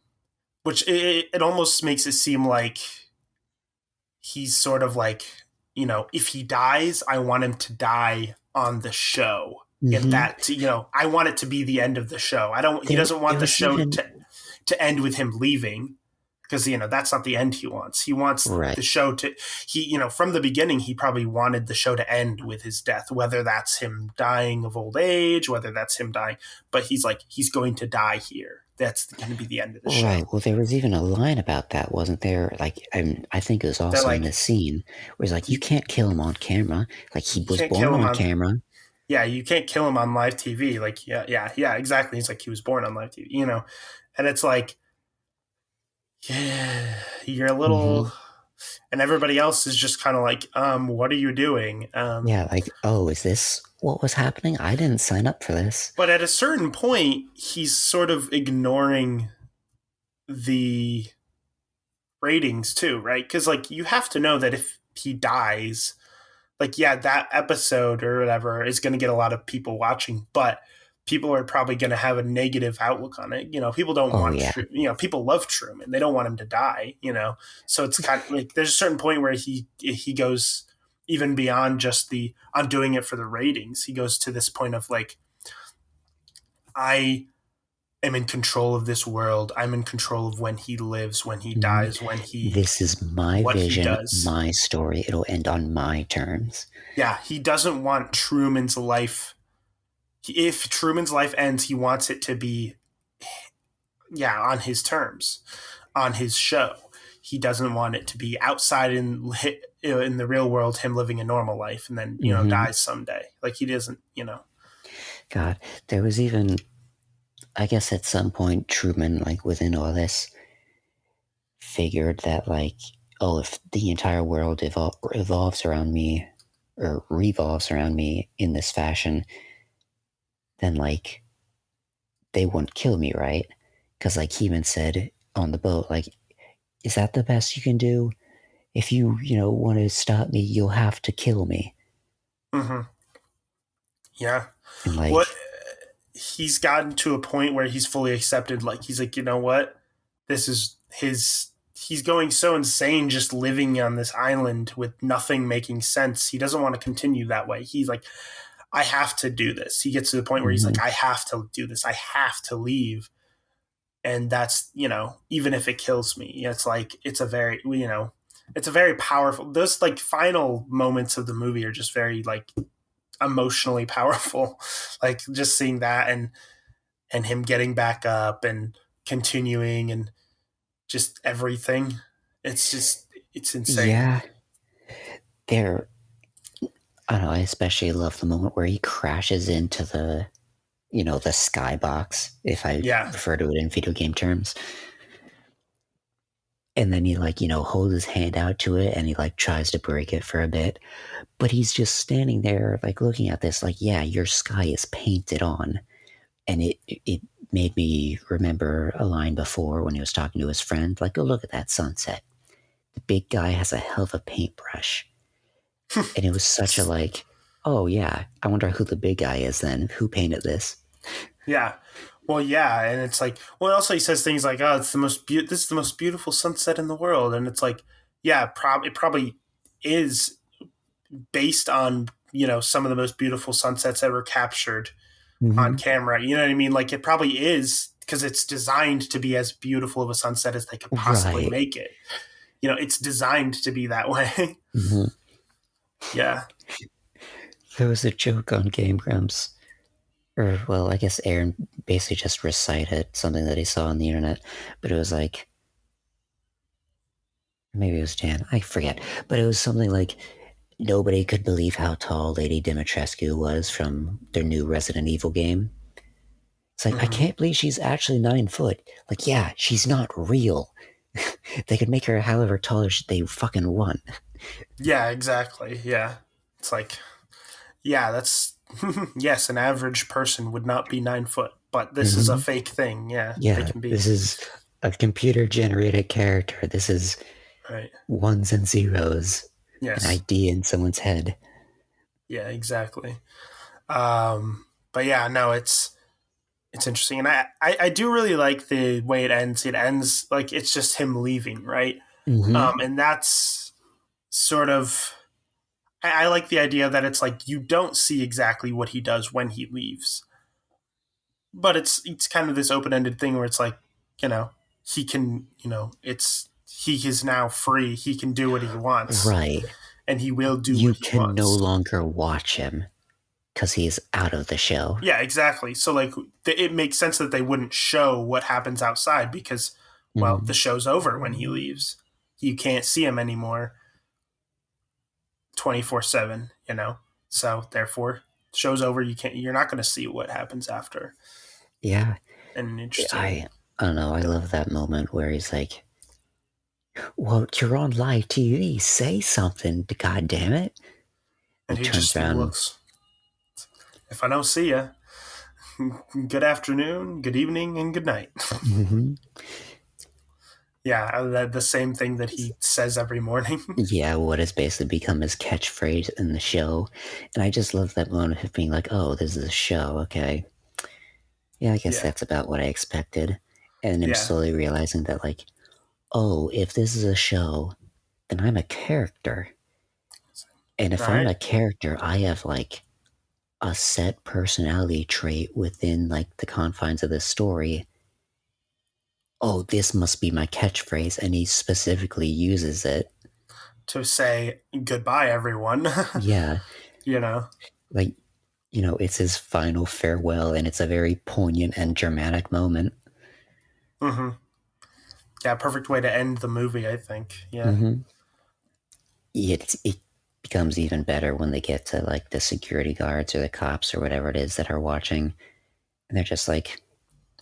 which it almost makes it seem like he's sort of like, if he dies, I want him to die on the show. And hmm that, I want it to be the end of the show. He There, doesn't there want the was show even to end with him leaving because that's not the end he wants. He wants right. the show to from the beginning he probably wanted the show to end with his death, whether that's him dying of old age, whether that's him dying, but he's like he's going to die here. That's going to be the end of the Right. show. Well, there was even a line about that, wasn't there? Like, I think it was They're also in like this scene where he's like, "You you, can't kill him on camera. Like, he you was can't born kill him on on camera." you can't kill him on live TV. Like yeah, exactly. He's like he was born on live TV. And it's like yeah, you're a hmm little and everybody else is just kind of like, what are you doing? Yeah. Like, oh, is this what was happening? I didn't sign up for this. But at a certain point, he's sort of ignoring the ratings too, right? Because like you have to know that if he dies, like yeah, that episode or whatever is going to get a lot of people watching, but people are probably going to have a negative outlook on it. People don't Oh want, yeah. people love Truman. They don't want him to die. So it's kind of like there's a certain point where he goes even beyond just the I'm doing it for the ratings. He goes to this point of like I am in control of this world. I'm in control of when he lives, when he hmm dies, This is my what he vision, does. my story. It'll end on my terms. Yeah, he doesn't want Truman's life. If Truman's life ends, he wants it to be, yeah, on his terms, on his show. He doesn't want it to be outside in the real world, him living a normal life and then hmm dies someday. Like he doesn't. God, there was even, I guess, at some point, Truman, like within all this, figured that like, oh, if the entire world evolves around me or revolves around me in this fashion, then like they wouldn't kill me, right? Because like he even said on the boat, like, is that the best you can do? If you want to stop me, you'll have to kill me. Mm-hmm. Yeah. And What like, he's gotten to a point where he's fully accepted. Like he's like, you know what? This is his. He's going so insane just living on this island with nothing making sense. He doesn't want to continue that way. He's like, I have to do this. He gets to the point where he's like, Hmm. I have to do this. I have to leave. And that's, even if it kills me, it's like, it's a very, it's a very powerful, those like final moments of the movie are just very like emotionally powerful. Like just seeing that and him getting back up and continuing and just everything. It's insane. Yeah, there. I don't know. I especially love the moment where he crashes into the skybox, if I Yeah. refer to it in video game terms. And then he like, holds his hand out to it and he like tries to break it for a bit. But he's just standing there like looking at this like, yeah, your sky is painted on. And it made me remember a line before when he was talking to his friend, like, oh, look at that sunset. The big guy has a hell of a paintbrush. And it was such a like, oh yeah, I wonder who the big guy is then. Who painted this? Yeah. Well, yeah, and it's like, well, also he says things like, "Oh, this is the most beautiful sunset in the world," and it's like, yeah, it probably is based on some of the most beautiful sunsets ever captured on Mm-hmm. camera. You know what I mean? Like it probably is because it's designed to be as beautiful of a sunset as they could possibly Right. make it. It's designed to be that way. Mm-hmm. Yeah. There was a joke on Game Grumps, or well, I guess Aaron basically just recited something that he saw on the internet, but it was like, maybe it was Dan, I forget, but it was something like nobody could believe how tall Lady Dimitrescu was from their new Resident Evil game. It's like, I Hmm. can't believe she's actually 9 foot. Like, yeah, she's not real. They could make her however tall as they fucking want. Yeah, exactly. Yeah. It's like, yeah, that's, yes, an average person would not be 9 foot, but this is a Hmm. fake thing. Yeah, they Yeah, can be. this is a computer generated character. This is Right. ones and zeros, an Yes. idea in someone's head. Yeah, exactly. But yeah, no, it's interesting. And I do really like the way it ends. It ends like it's just him leaving, right? Hmm. And that's sort of, I like the idea that it's like you don't see exactly what he does when he leaves, but it's kind of this open ended thing where it's like, you know, he can, he is now free. He can do what he wants, Right. and he will do You what he can no wants. longer watch him because he's out of the show. Yeah, exactly. So like, it makes sense that they wouldn't show what happens outside because, well, the Hmm. show's over when he leaves. You can't see him anymore 24/7. So therefore, show's over. You're not going to see what happens after. Yeah, And interesting. I, I don't know. I love that moment where he's like, well, you're on live TV. Say something, god damn it. He And he turns just around. looks. If I don't see you, good afternoon, good evening, and good night. Hmm. Yeah, the same thing that he says every morning. Yeah, what has basically become his catchphrase in the show. And I just love that moment of being like, oh, this is a show. Okay. Yeah, I guess Yeah, that's about what I expected. And him yeah, slowly realizing that, like, oh, if this is a show, then I'm a character. And if I'm right. a character, I have, like, a set personality trait within, like, the confines of this story. Oh, this must be my catchphrase. And he specifically uses it. To say goodbye, everyone. Yeah. you know. Like, it's his final farewell, and it's a very poignant and dramatic moment. Hmm. Yeah, perfect way to end the movie, I think. Yeah. Hmm. It becomes even better when they get to like the security guards or the cops or whatever it is that are watching, and they're just like,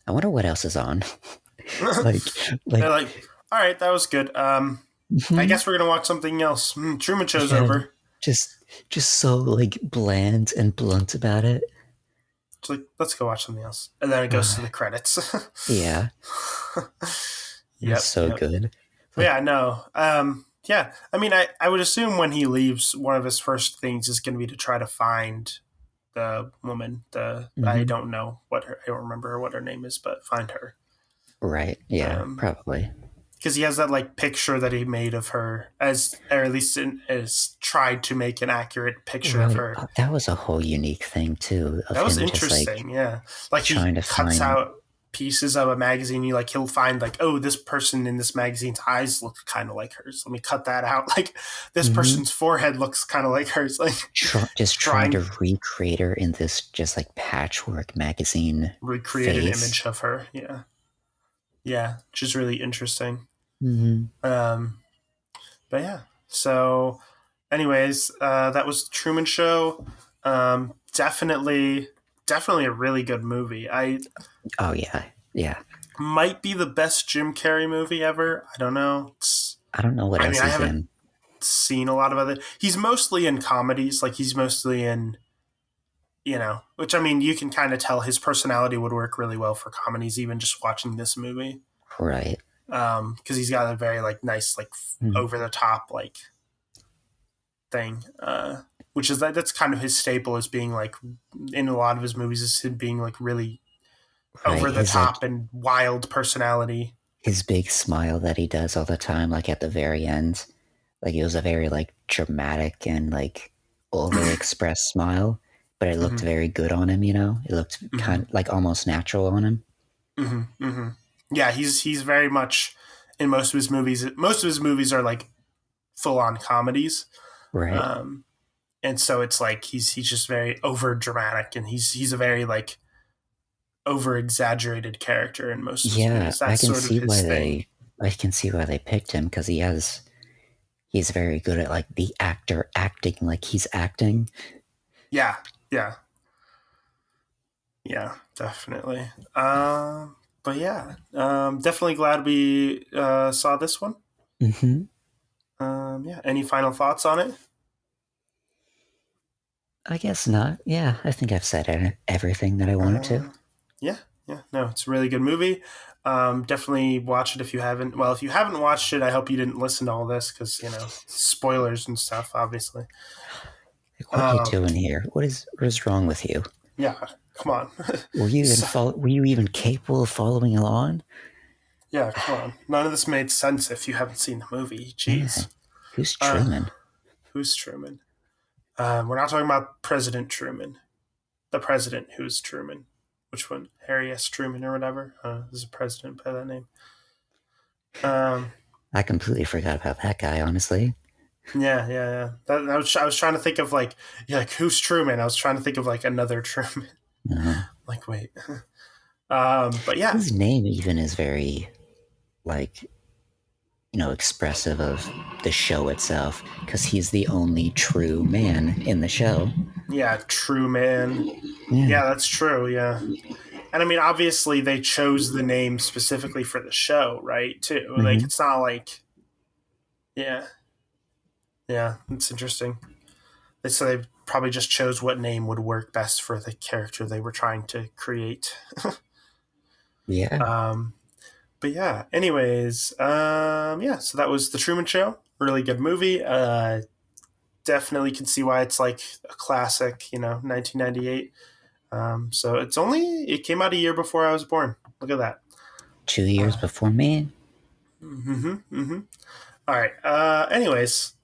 "I wonder what else is on." like, They're like, like, all right, that was good. I mhm, guess we're gonna watch something else. Truman Show's yeah, over. just just so like bland and blunt about it. It's like, let's go watch something else, and then it goes to Uh, the credits. yeah, it's Yep, so yep. good. But Like, yeah, no. Yeah. I mean, I would assume when he leaves, one of his first things is going to be to try to find the woman. The I mhm, don't know what her. I don't remember what her name is, but find her. right, yeah, Um, probably. because he has that like picture that he made of her, as or at least as tried to make an accurate picture of Right. her. That was a whole unique thing too of That was him just like interesting. Yeah, like he trying to cuts find. out pieces of a magazine. You like he'll find like, oh, this person in this magazine's eyes look kind of like hers. Let me cut that out. Like this Mhm. person's forehead looks kind of like hers. Like Just trying trying to recreate her in this just like patchwork magazine recreate an image face. of her. Yeah, yeah, which is really interesting. Hmm. Um, but yeah, so anyways, that was the Truman Show. Definitely a really good movie. I Oh yeah, yeah. might be the best Jim Carrey movie ever. I don't know. I don't know what I mean, else I he's haven't in. seen a lot of other. He's mostly in comedies. Like he's mostly in, which I mean, you can kind of tell his personality would work really well for comedies, even just watching this movie. Right. Because he's got a very like nice, like Mm. over the top like thing. Which is that's kind of his staple, is being like in a lot of his movies is him being like really Right. over the His like top and wild personality. his big smile that he does all the time, like at the very end. Like it was a very like dramatic and like over expressed smile, but it looked Hmm. very good on him, you know? It looked kind Hmm. of like almost natural on him. Hmm. Hmm. Yeah, he's very much in most of his movies. Most of his movies are like full on comedies, Right. um, and so it's like he's just very over dramatic, and he's a very like over exaggerated character in most of his Yeah, movies. That's sort of his thing. I can see why they picked him because he's very good at like the actor acting like he's acting. Yeah, yeah, yeah, definitely. But yeah, definitely glad we saw this one. Hmm. Yeah, any final thoughts on it? I guess not. Yeah, I think I've said everything that I wanted to. Uh, yeah, yeah, no, it's a really good movie. Definitely watch it if you haven't. Well, if you haven't watched it, I hope you didn't listen to all this because spoilers and stuff, obviously. Like, what are you Um, doing here? What is wrong with you? yeah, come on. So, Were you even capable of following along? yeah, come on. None of this made sense if you haven't seen the movie. Yeah. Jeez. Who's Uh, Truman? who's Truman? We're not talking about President Truman. The president who's Truman. Which one? Harry S. Truman or whatever. There's a president by that name. Um, I completely forgot about that guy, honestly. yeah, yeah, yeah. I was trying to think of like, yeah, like who's Truman? I was trying to think of like another Truman. No. Like, wait. But yeah, His name even is very, like, expressive of the show itself, because he's the only true man in the show. yeah, Truman. Yeah. Yeah, that's true. Yeah. And I mean, obviously, they chose the name specifically for the show, right? Too. Like, Hmm. it's not like, yeah, yeah, it's interesting. So they probably just chose what name would work best for the character they were trying to create. Yeah. Um, but yeah, anyways, yeah, so that was The Truman Show. Really good movie. Definitely can see why it's like a classic, 1998. So it came out a year before I was born. Look at that. 2 years Uh, before me. mm-hmm, mm-hmm. All right. Anyways,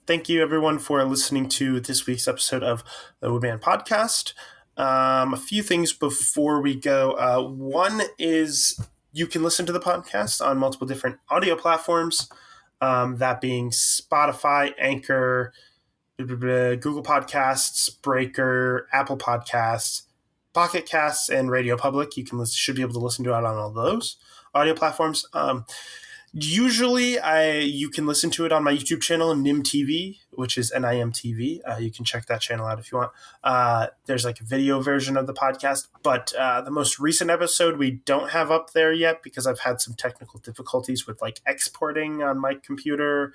thank you everyone for listening to this week's episode of the WABAN podcast. A few things before we go. One is you can listen to the podcast on multiple different audio platforms, that being Spotify, Anchor, Google Podcasts, Breaker, Apple Podcasts, Pocket Casts, and Radio Public. Should be able to listen to it on all those audio platforms. Usually, you can listen to it on my YouTube channel, Nim TV, which is NIMTV. You can check that channel out if you want. There's like a video version of the podcast, but the most recent episode we don't have up there yet because I've had some technical difficulties with like exporting on my computer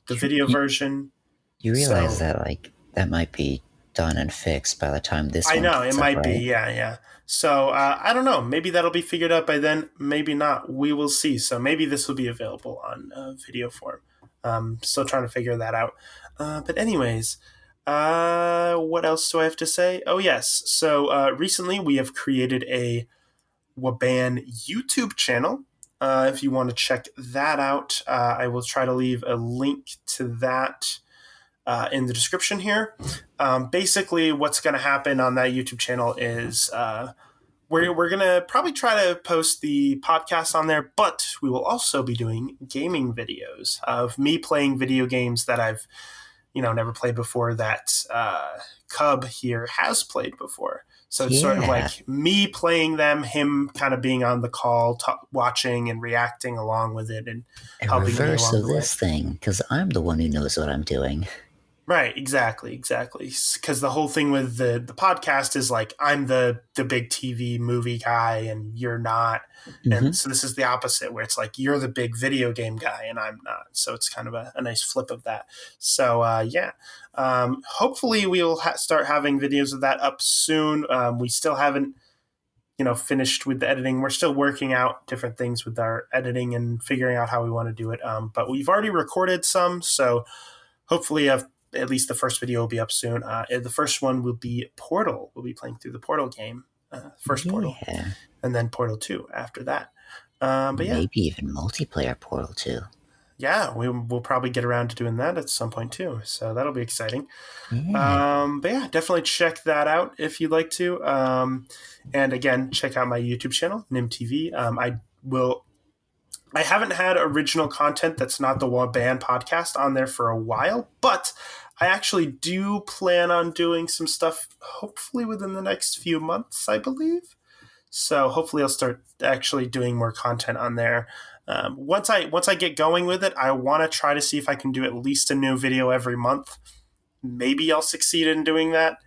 the You, video you, version. you realize So that, like, that might be done and fixed by the time this I one know it gets up, might be, right? yeah, yeah. So I don't know. Maybe that'll be figured out by then. Maybe not. We will see. So maybe this will be available on video form. Still trying to figure that out. But anyways, what else do I have to say? Oh yes. So recently we have created a WABAN YouTube channel. If you want to check that out, I will try to leave a link to that in the description here. Basically, what's going to happen on that YouTube channel is we're going to probably try to post the podcast on there, but we will also be doing gaming videos of me playing video games that I've never played before that Cub here has played before. So it's sort of Yeah, like me playing them, him kind of being on the call, watching and reacting along with it, and a helping me reverse along of the way. this thing, because I'm the one who knows what I'm doing. Right, exactly. Because the whole thing with the podcast is like I'm the big TV movie guy and you're not, and Hmm. so this is the opposite where it's like you're the big video game guy and I'm not. So it's kind of a nice flip of that. So yeah, hopefully we'll start having videos of that up soon. We still haven't finished with the editing. We're still working out different things with our editing and figuring out how we want to do it. But we've already recorded some, so hopefully at least the first video will be up soon. The first one will be Portal. We'll be playing through the Portal game, first Portal, Yeah, and then Portal 2 after that. But yeah, maybe even multiplayer Portal 2. yeah, we'll probably get around to doing that at some point too. So that'll be exciting. Yeah, But yeah, definitely check that out if you'd like to. And again, check out my YouTube channel, Nim TV. I haven't had original content that's not the WABAN podcast on there for a while, but I actually do plan on doing some stuff hopefully within the next few months, I believe. So hopefully I'll start actually doing more content on there. Once I get going with it, I want to try to see if I can do at least a new video every month. Maybe I'll succeed in doing that.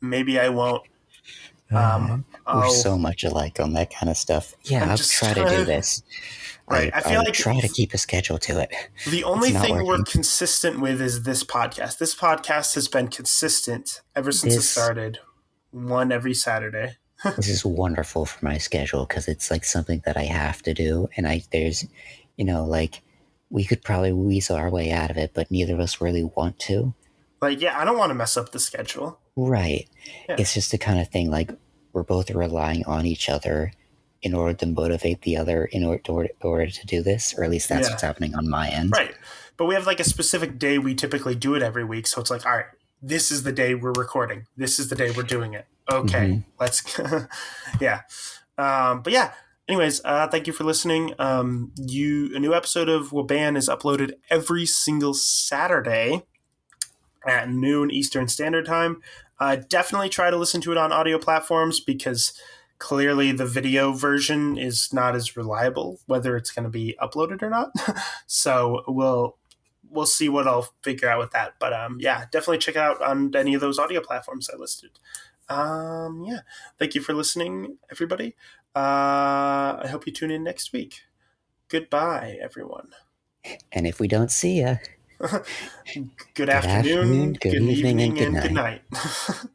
Maybe I won't. Um, we're I'll. so much alike on that kind of stuff. Yeah, I'm I'll just try to do this. right. I I feel would like try to keep a schedule to it. the It's only not thing we're working. consistent with is this podcast. This podcast has been consistent ever since it This started, one every Saturday. this is wonderful for my schedule because it's like something that I have to do, and there's, like we could probably weasel our way out of it, but neither of us really want to. Like, yeah, I don't want to mess up the schedule. Right. Yeah, It's just the kind of thing like we're both relying on each other in order to motivate the other in order to do this, or at least that's what's yeah, happening on my end. right. But we have like a specific day we typically do it every week. So it's like, all right, this is the day we're recording. This is the day we're doing it. Okay, Hmm. let's, yeah. But yeah, anyways, thank you for listening. A new episode of Waban is uploaded every single Saturday at noon Eastern Standard Time. Definitely try to listen to it on audio platforms because clearly the video version is not as reliable, whether it's going to be uploaded or not. So we'll see what I'll figure out with that. But yeah, definitely check it out on any of those audio platforms I listed. Yeah, thank you for listening, everybody. I hope you tune in next week. Goodbye, everyone. And if we don't see you, Good good afternoon, afternoon, good good evening, and evening, good and good night. night.